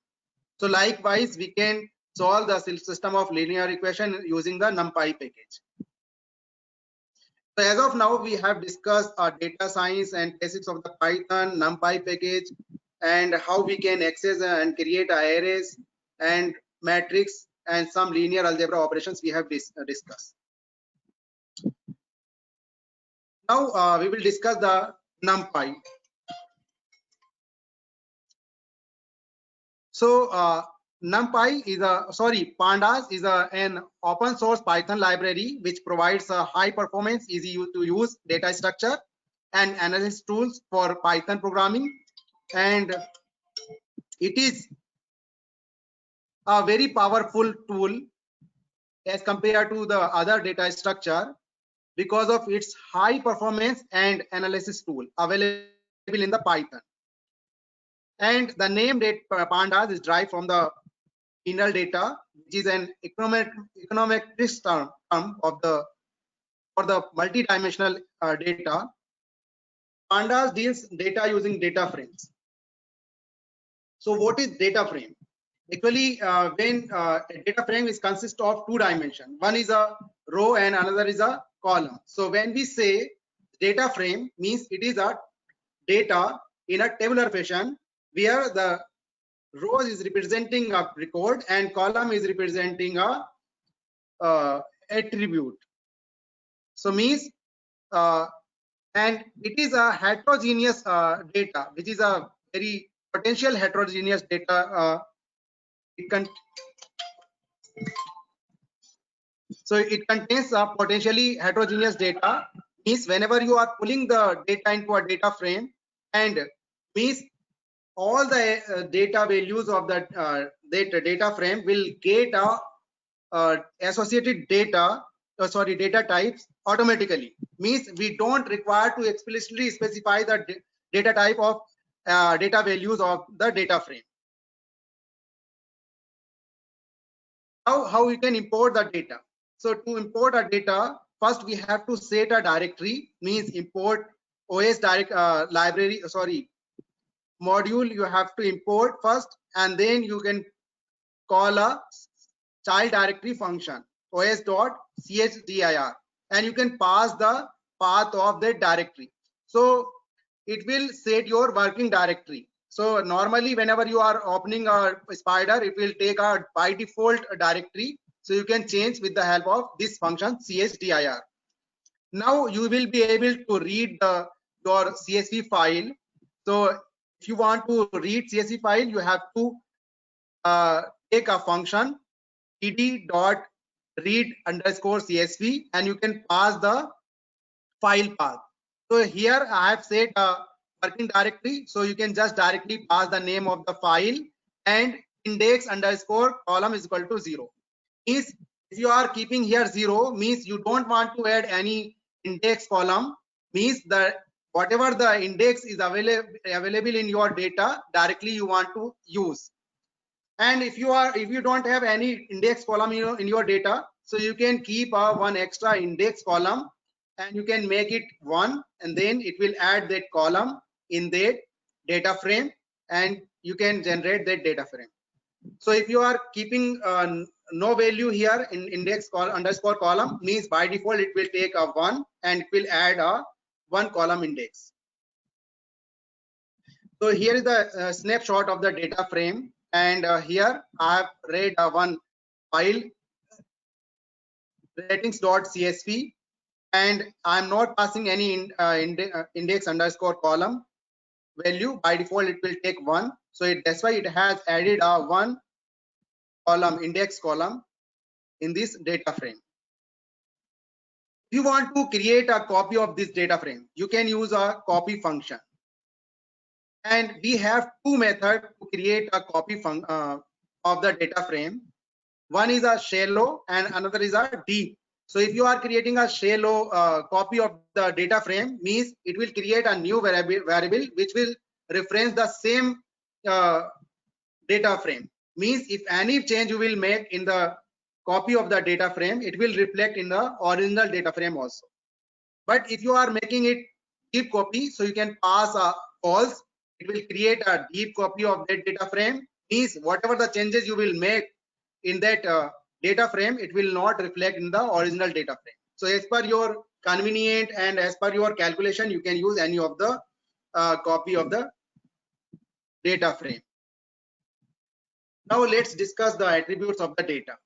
So likewise, we can solve the system of linear equation using the NumPy package. So as of now, we have discussed data science and basics of the Python NumPy package, and how we can access and create arrays and matrix and some linear algebra operations we have discussed. Now we will discuss the NumPy. So NumPy is Pandas is an open source Python library which provides a high performance, easy to use data structure and analysis tools for Python programming, and it is a very powerful tool as compared to the other data structure because of its high performance and analysis tool available in the Python. And the name Pandas is derived from the linear data, which is an econometric term of for the multi-dimensional data. Pandas deals data using data frames. So what is data frame? Actually, when a data frame is consist of two dimensions, one is a row and another is a column. So when we say data frame, means it is a data in a tabular fashion where the row is representing a record and column is representing a attribute. So means and it is a heterogeneous data, which is a very potential heterogeneous data. So it contains a potentially heterogeneous data. Means whenever you are pulling the data into a data frame, and means all the data values of that data frame will get associated data data types automatically. Means we don't require to explicitly specify the data type of data values of the data frame. How we can import the data? So to import a data, first we have to set a directory, means import OS direct library, module you have to import first, and then you can call a child directory function os.chdir, and you can pass the path of that directory. So it will set your working directory. So normally whenever you are opening a spider, it will take a by default directory. So you can change with the help of this function chdir. Now you will be able to read your CSV file. So if you want to read CSV file, you have to take a function td.read_CSV, and you can pass the file path. So here I have set a working directory, so you can just directly pass the name of the file, and index_column is equal to 0. Means if you are keeping here 0, means you don't want to add any index column, means that whatever the index is available in your data directly you want to use. And if you don't have any index column in your data, so you can keep one extra index column, and you can make it 1, and then it will add that column in that data frame, and you can generate that data frame. So if you are keeping no value here in index_column, means by default it will take a 1 and it will add a 1 column index. So here is the snapshot of the data frame, and here I have read one file ratings.csv, and I am not passing any index_column value. By default it will take 1, so that's why it has added a 1 column index column in this data frame. If you want to create a copy of this data frame, you can use a copy function, and we have two methods to create a copy of the data frame. One is a shallow and another is a deep. So if you are creating a shallow copy of the data frame, means it will create a new variable which will reference the same data frame. Means if any change you will make in the copy of the data frame, it will reflect in the original data frame also. But if you are making it deep copy, so you can pass a false, it will create a deep copy of that data frame. Means whatever the changes you will make in that data frame, it will not reflect in the original data frame. So as per your convenient and as per your calculation, you can use any of the copy of the data frame. Now let's discuss the attributes of the data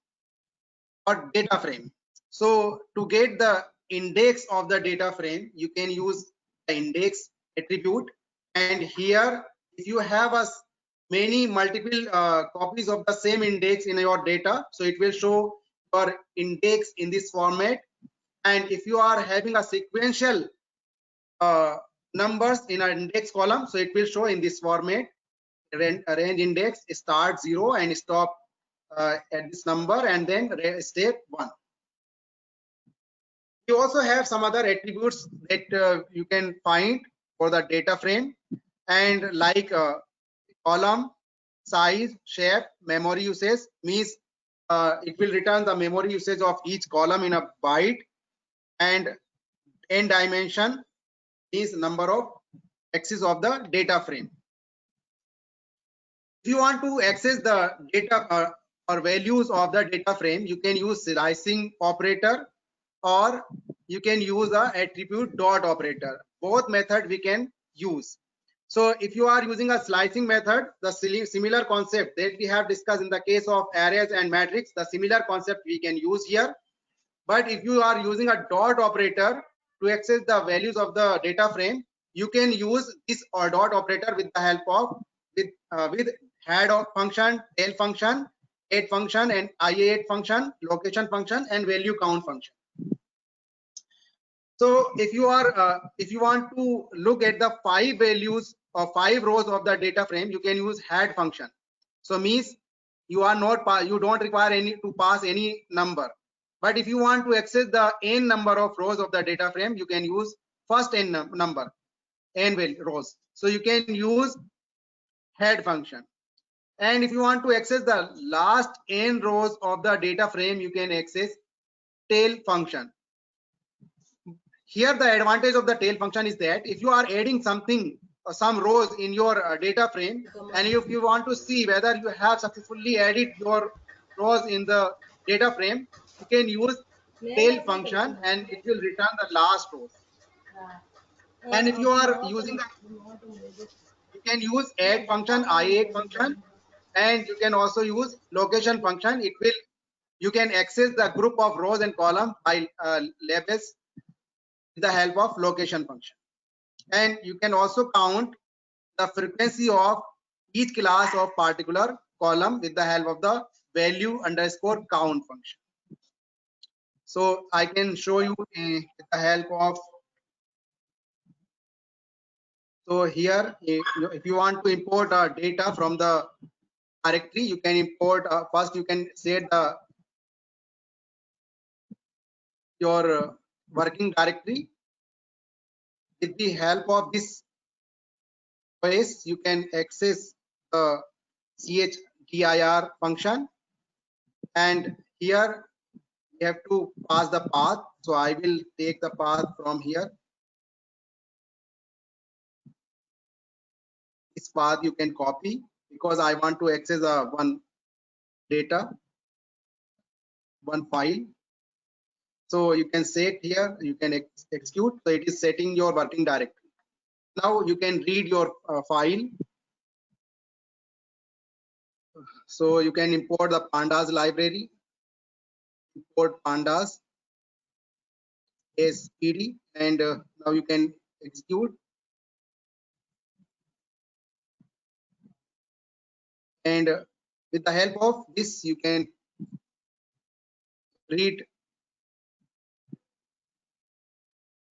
or data frame. So to get the index of the data frame, you can use the index attribute. And here, if you have many multiple copies of the same index in your data, so it will show your index in this format. And if you are having a sequential numbers in an index column, so it will show in this format. Range index start 0 and stop at this number, and then step 1. You also have some other attributes that you can find for the data frame, and like column size, shape, memory usage. Means it will return the memory usage of each column in a byte, and n dimension is number of axes of the data frame. If you want to access the data or values of the data frame, you can use slicing operator, or you can use the attribute dot operator. Both method we can use. So if you are using a slicing method, the similar concept that we have discussed in the case of arrays and matrix, the similar concept we can use here. But if you are using a dot operator to access the values of the data frame, you can use this or dot operator with the help of with head of function, tail function, add function, and ia8 function, location function, and value count function. So if you are if you want to look at the 5 values or 5 rows of the data frame, you can use head function. So means you don't require any to pass any number. But if you want to access the n number of rows of the data frame, you can use first n number, n rows. So you can use head function. And if you want to access the last n rows of the data frame, you can access tail function. Here the advantage of the tail function is that if you are adding something or some rows in your data frame, and if you want to see whether you have successfully added your rows in the data frame, you can use tail function and it will return the last rows. And if you are using you can use add function, ia8 function, and you can also use location function. You can access the group of rows and columns by labels with the help of location function. And you can also count the frequency of each class of particular column with the help of the value underscore count function. So I can show you with the help of, so here if you want to import data from the directory, you can import first you can set your working directory. With the help of this OS, you can access the chdir function, and here you have to pass the path. So I will take the path from here. This path you can copy because I want to access one data, one file. So you can set here, you can execute. So it is setting your working directory. Now you can read your file. So you can import the pandas library, import pandas as PD, and now you can execute. And with the help of this, you can read.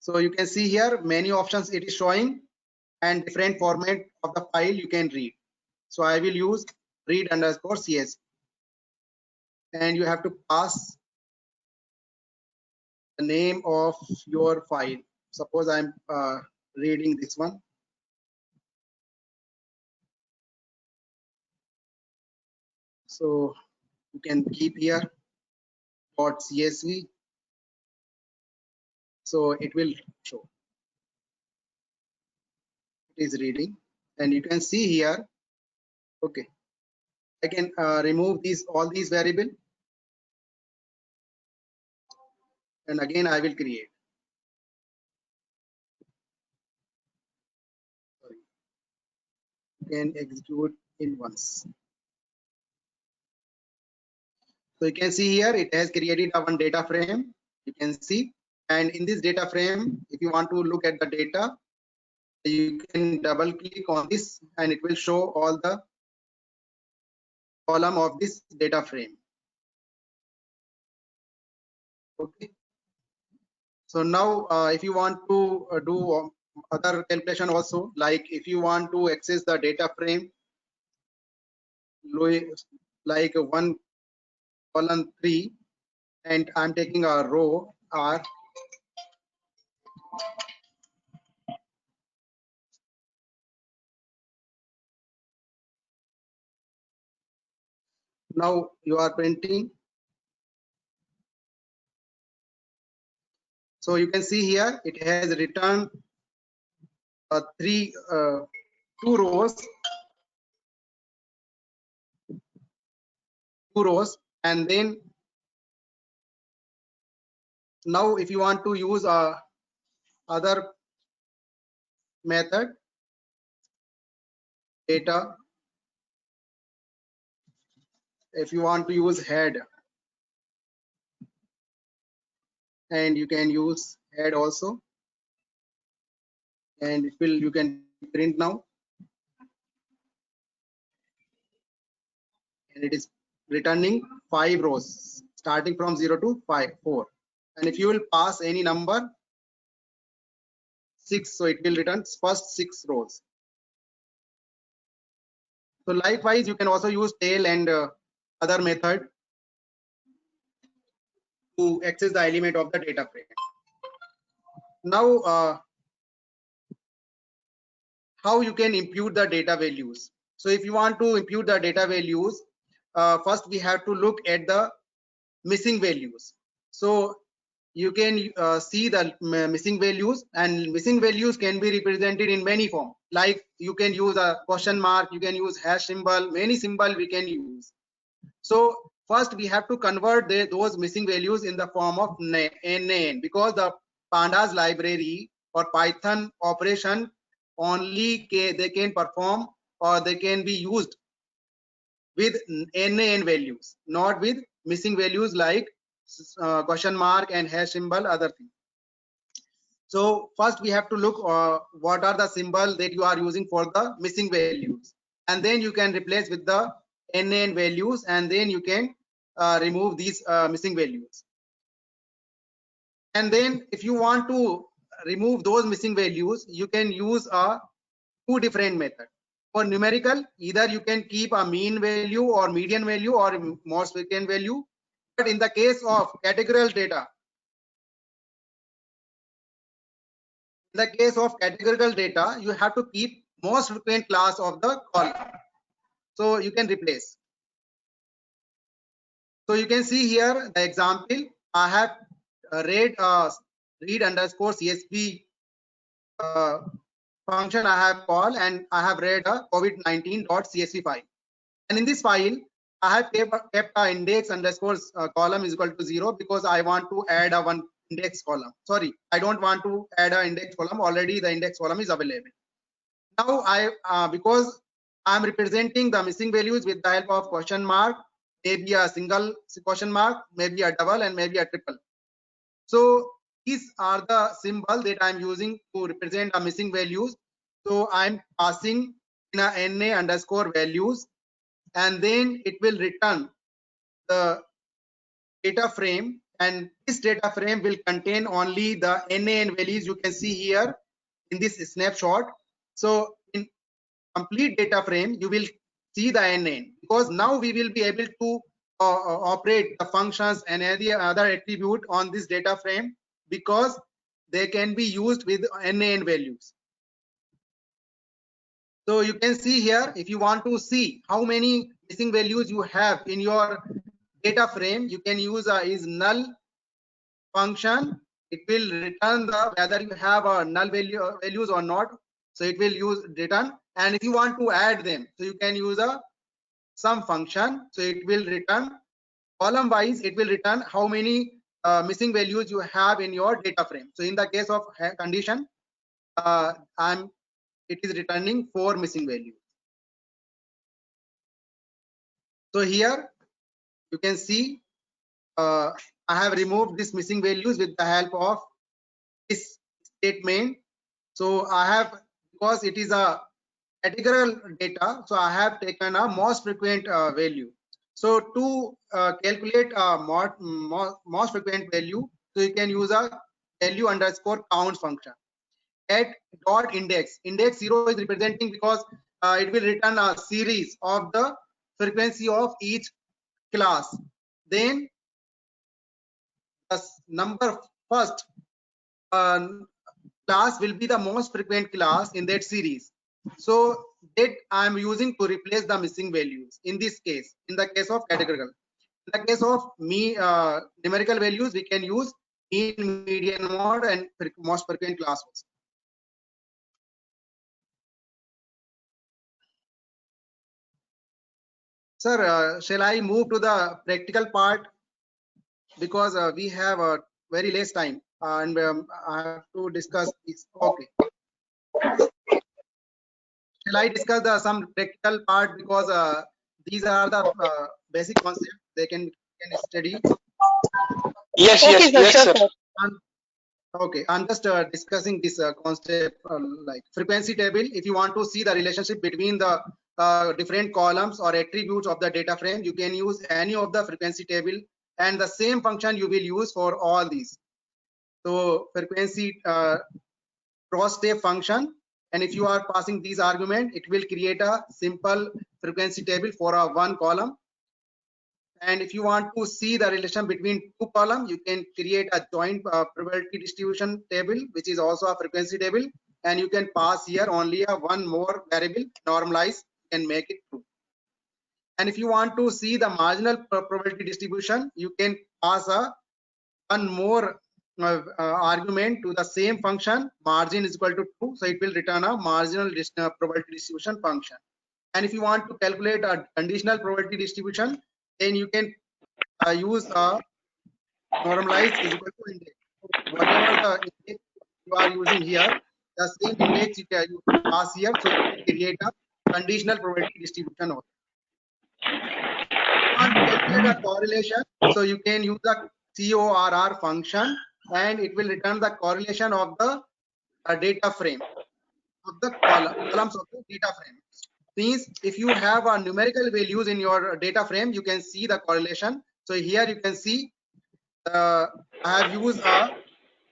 So you can see here many options it is showing, and different format of the file you can read. So I will use read underscore CS, and you have to pass the name of your file. Suppose I'm reading this one. So you can keep here .csv. So it will show. It is reading, and you can see here. Okay, I can remove all these variable, and again I will create. Sorry. You can execute in once. So you can see here it has created a one data frame. You can see, and in this data frame, if you want to look at the data, you can double click on this, and it will show all the column of this data frame. Okay. So now, if you want to do other calculation also, like if you want to access the data frame, like 1 column 3, and I'm taking a row R. Now you are printing. So you can see here it has returned two rows, and then now if you want to use other method, data, if you want to use head, and you can use head also, and it will, you can print now, and it is returning 5 rows starting from 0 to 4, and if you will pass any number 6, so it will return first 6 rows. So likewise you can also use tail and other method to access the element of the data frame. Now how you can impute the data values. So if you want to impute the data values, first we have to look at the missing values. So you can see the missing values, and missing values can be represented in many forms. Like you can use a question mark, you can use hash symbol, many symbol we can use. So first we have to convert those missing values in the form of NaN, because the pandas library or Python operation only they can perform, or they can be used with NaN values, not with missing values like question mark and hash symbol, other thing. So first we have to look what are the symbol that you are using for the missing values, and then you can replace with the NaN values, and then you can remove these missing values. And then if you want to remove those missing values, you can use two different methods. For numerical, either you can keep a mean value or median value or most frequent value. But in the case of categorical data, you have to keep most frequent class of the column. So you can replace. So you can see here the example. I have read underscore CSV function I have called, and I have read a COVID-19.csv file. And in this file, I have kept a index underscore column is equal to 0, because I want to add a one index column. Sorry, I don't want to add an index column. Already the index column is available. Now because I'm representing the missing values with the help of question mark, maybe a single question mark, maybe a double, and maybe a triple. So these are the symbol that I'm using to represent the missing values. So I'm passing in a NA underscore values, and then it will return the data frame, and this data frame will contain only the NaN values you can see here in this snapshot. So in complete data frame you will see the NaN, because now we will be able to operate the functions and any other attribute on this data frame, because they can be used with NaN values. So you can see here, if you want to see how many missing values you have in your data frame, you can use is null function. It will return the whether you have a null values or not. So it will use return. And if you want to add them, so you can use a sum function. So it will return column wise. It will return how many missing values you have in your data frame. So in the case of condition, it is returning 4 missing values. So here you can see I have removed these missing values with the help of this statement. So I have, because it is a categorical data, so I have taken a most frequent value. So to calculate a most frequent value, so you can use a value underscore count function. At dot index 0 is representing because it will return a series of the frequency of each class. Then the number first class will be the most frequent class in that series. So that I am using to replace the missing values in this case, in the case of categorical. In the case of numerical values, we can use mean, median, mode, and most frequent class also. Sir, shall I move to the practical part, because we have a very less time and I have to discuss this. Okay. Shall I discuss some practical part, because these are the basic concepts they can study.
Yes,
Okay,
yes,
sir,
yes,
sure,
sir.
sir.
Okay, I'm just discussing this concept like frequency table. If you want to see the relationship between the different columns or attributes of the data frame, you can use any of the frequency table, and the same function you will use for all these. So frequency cross step function, and if you are passing these argument, it will create a simple frequency table for a one column. And if you want to see the relation between two columns, you can create a joint probability distribution table, which is also a frequency table, and you can pass here only a one more variable, normalize, and make it true. And if you want to see the marginal probability distribution, you can pass a one more argument to the same function, margin is equal to 2, so it will return a marginal probability distribution function. And if you want to calculate a conditional probability distribution, then you can use a normalized is equal to index. Whatever the index you are using here, the same index you pass here, so it will create a conditional probability distribution also. If you want to calculate a correlation, so you can use the CORR function, and it will return the correlation of the data frame of the columns of the data frame. Means if you have a numerical values in your data frame, you can see the correlation. So here you can see I have used a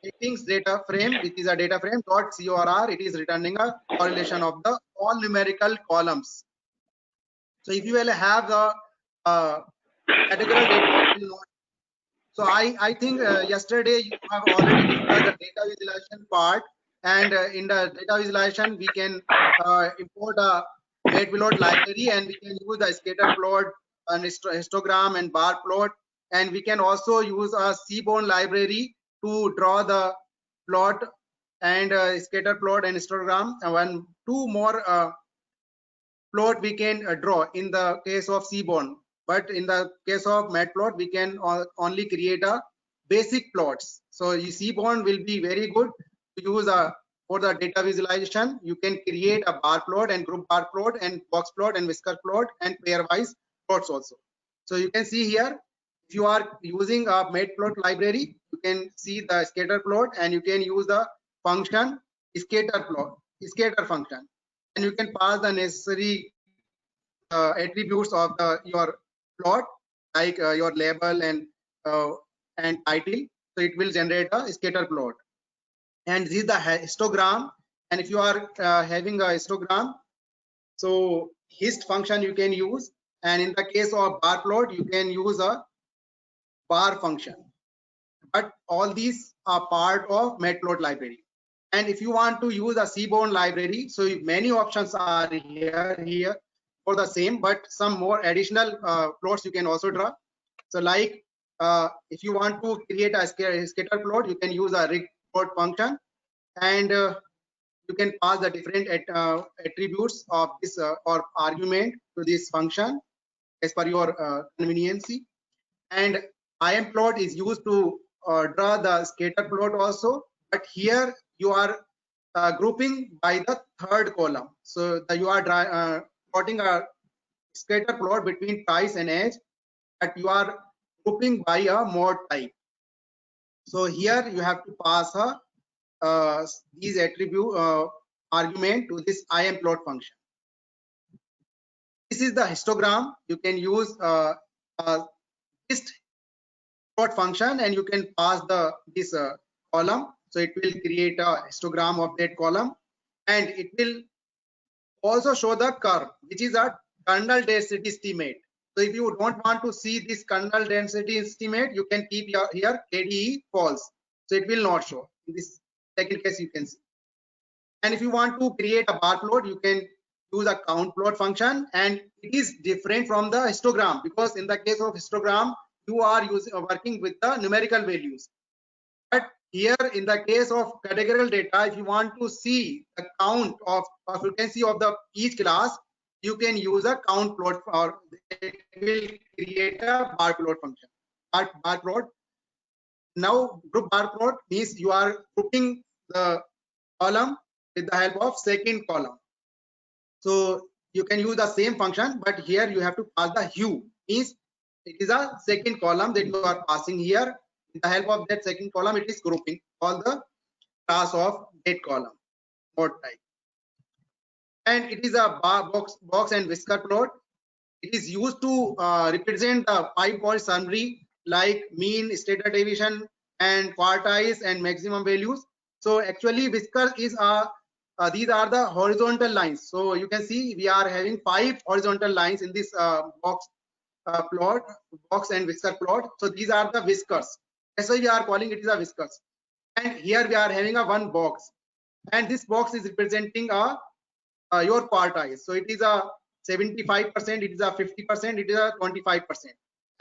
ratings data frame, which is a data frame dot CORR. It is returning a correlation of the all numerical columns. So if you will have the categorical data, it will not. So I think yesterday you have already discussed the data visualization part, and in the data visualization we can import a matplotlib library, and we can use the scatter plot and histogram and bar plot, and we can also use a Seaborn library to draw the plot and scatter plot and histogram, and two more plot we can draw in the case of Seaborn. But in the case of matplot, we can only create a basic plots. So Seaborn will be very good to use for the data visualization. You can create a bar plot and group bar plot and box plot and whisker plot and pairwise plots also. So you can see here, if you are using a matplot library, you can see the scatter plot, and you can use the function scatter function, and you can pass the necessary attributes of your plot, like your label and title. So it will generate a scatter plot. And this is the histogram. And if you are having a histogram, so hist function you can use. And in the case of bar plot, you can use a bar function. But all these are part of matplot library. And if you want to use a Seaborn library, so many options are here. for the same, but some more additional plots you can also draw. So like if you want to create a scatter plot, you can use a rig plot function, and you can pass the different attributes of this or argument to this function as per your conveniency. And IM plot is used to draw the scatter plot also, but here you are grouping by the third column. So you are plotting a scatter plot between price and edge, but you are grouping by a mode type. So here you have to pass these attribute argument to this IM plot function. This is the histogram. You can use list plot function, and you can pass this column. So it will create a histogram of that column, and it will also show the curve, which is a kernel density estimate. So if you don't want to see this kernel density estimate, you can keep here KDE false. So it will not show. In this second case, you can see. And if you want to create a bar plot, you can use a count plot function, and it is different from the histogram, because in the case of histogram, you are working with the numerical values. But here in the case of categorical data, if you want to see the count of frequency of the each class, you can use a count plot, or it will create a bar plot function. Bar plot. Now group bar plot means you are grouping the column with the help of second column. So you can use the same function, but here you have to pass the hue, means it is a second column that you are passing here. With the help of that second column, it is grouping all the class of that column mode type. And it is a box and whisker plot. It is used to represent the 5-point summary like mean, standard deviation, and quartiles and maximum values. So actually whisker is these are the horizontal lines. So you can see we are having 5 horizontal lines in this box and whisker plot. So these are the whiskers. That's why we are calling it is a whiskers. And here we are having a one box, and this box is representing your quartiles. So it is a 75%, it is a 50%, it is a 25%,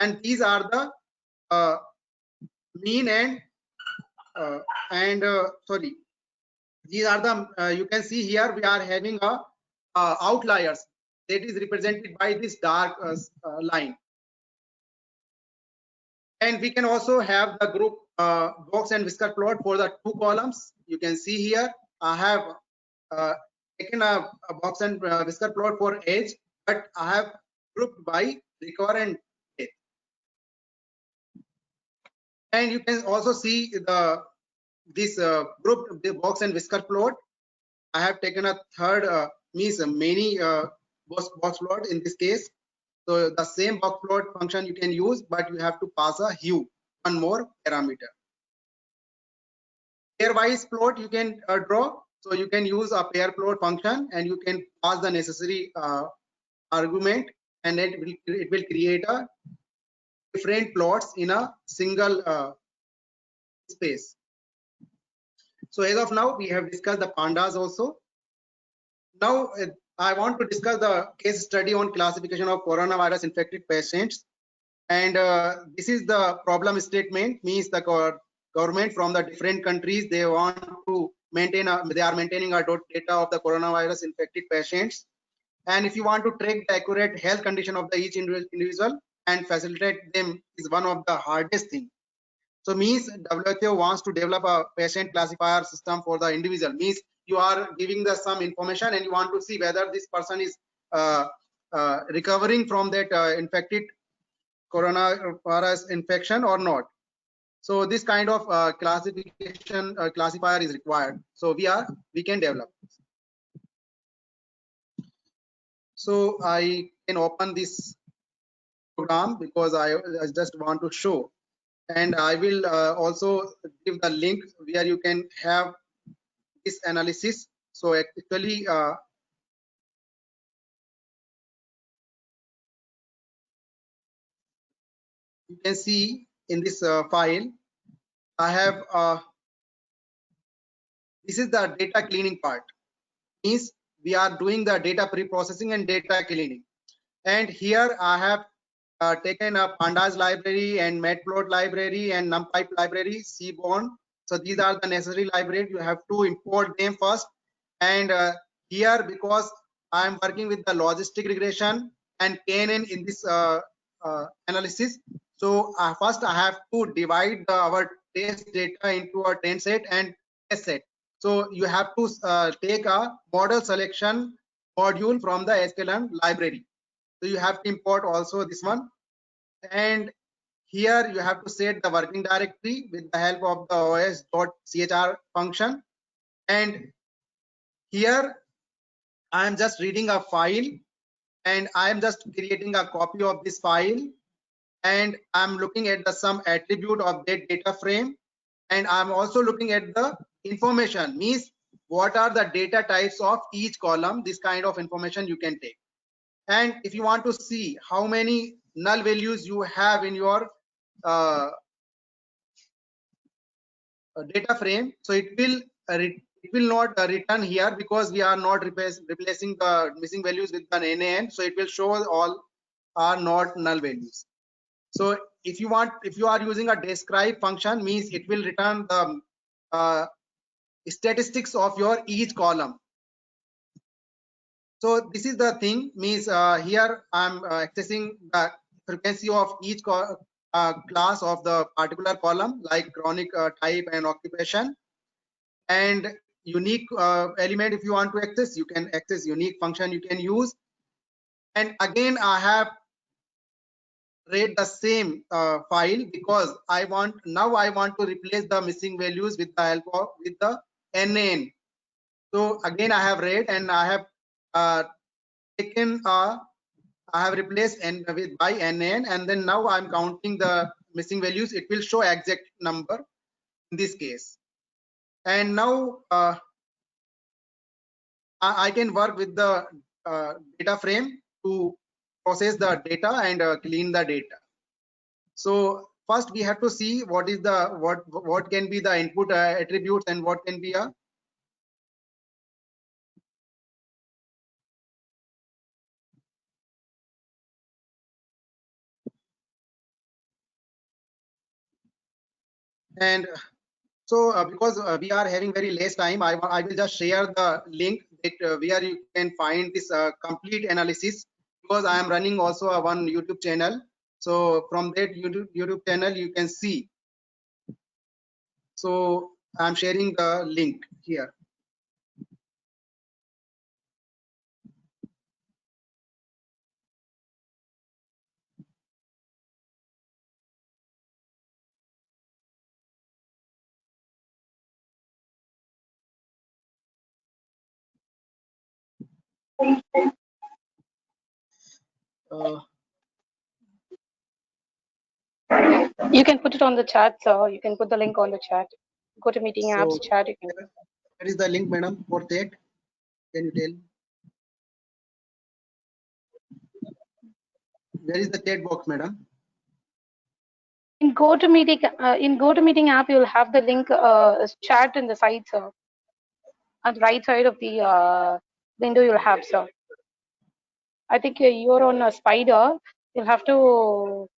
and these are the mean and sorry, these are the you can see here we are having a outliers that is represented by this dark line. And we can also have the group box and whisker plot for the 2 columns. You can see here I have taken a box and whisker plot for age, but I have grouped by recover and death. And you can also see this grouped box and whisker plot. I have taken a third means many box plot in this case. So the same box plot function you can use, but you have to pass a hue, one more parameter. Pairwise plot you can draw. So you can use a pair plot function, and you can pass the necessary argument, and it will create a different plots in a single space. So as of now, we have discussed the pandas also. Now I want to discuss the case study on classification of coronavirus infected patients. And this is the problem statement, means the government from the different countries, they want to maintain they are maintaining a data of the coronavirus infected patients. And if you want to track the accurate health condition of the each individual and facilitate them is one of the hardest thing. So means WHO wants to develop a patient classifier system for the individual, means you are giving the some information and you want to see whether this person is recovering from that infected coronavirus infection or not. So this kind of classification classifier is required. So we can develop. So I can open this program because I just want to show, and I will also give the link where you can have this analysis. So actually you can see in this file I have this is the data cleaning part, means we are doing the data pre-processing and data cleaning. And here I have taken a pandas library and matplot library and numpy library, seaborn. So these are the necessary libraries. You have to import them first. And here, because I am working with the logistic regression and KNN in this analysis, so first I have to divide our test data into a train set and test set. So you have to take a model selection module from the sklearn library. So you have to import also this one. And here you have to set the working directory with the help of the os.chr function. And here I am just reading a file and I am just creating a copy of this file, and I'm looking at the some attribute of that data frame, and I'm also looking at the information, means what are the data types of each column. This kind of information you can take. And if you want to see how many null values you have in your data frame, so it will not return here because we are not replacing the missing values with an NaN, so it will show all are not null values. So if you are using a describe function, means it will return the statistics of your each column. So this is the thing, means here I'm accessing the frequency of each class of the particular column, like chronic type and occupation. And unique element, if you want to access, you can access unique function you can use. And again I have read the same file because I want to replace the missing values with the help of the NaN. So again I have read and I have taken I have replaced n with by NaN, and then now I'm counting the missing values. It will show exact number in this case. And now I can work with the data frame to process the data and clean the data. So first we have to see what is the what can be the input attributes and what can be a and so because we are having very less time, I will just share the link that where you can find this complete analysis, because I am running also a one YouTube channel. So from that YouTube channel you can see. So I'm sharing the link here.
You can put it on the chat, sir. You can put the link on the chat. Go to meeting apps chat. You can.
Where is the link, madam, for that? Can you tell? Where is the chat box, madam?
In GoToMeeting app, you'll have the link chat in the side, sir. On the right side of the window, you'll have, sir. I think you're on a Spider. You'll have to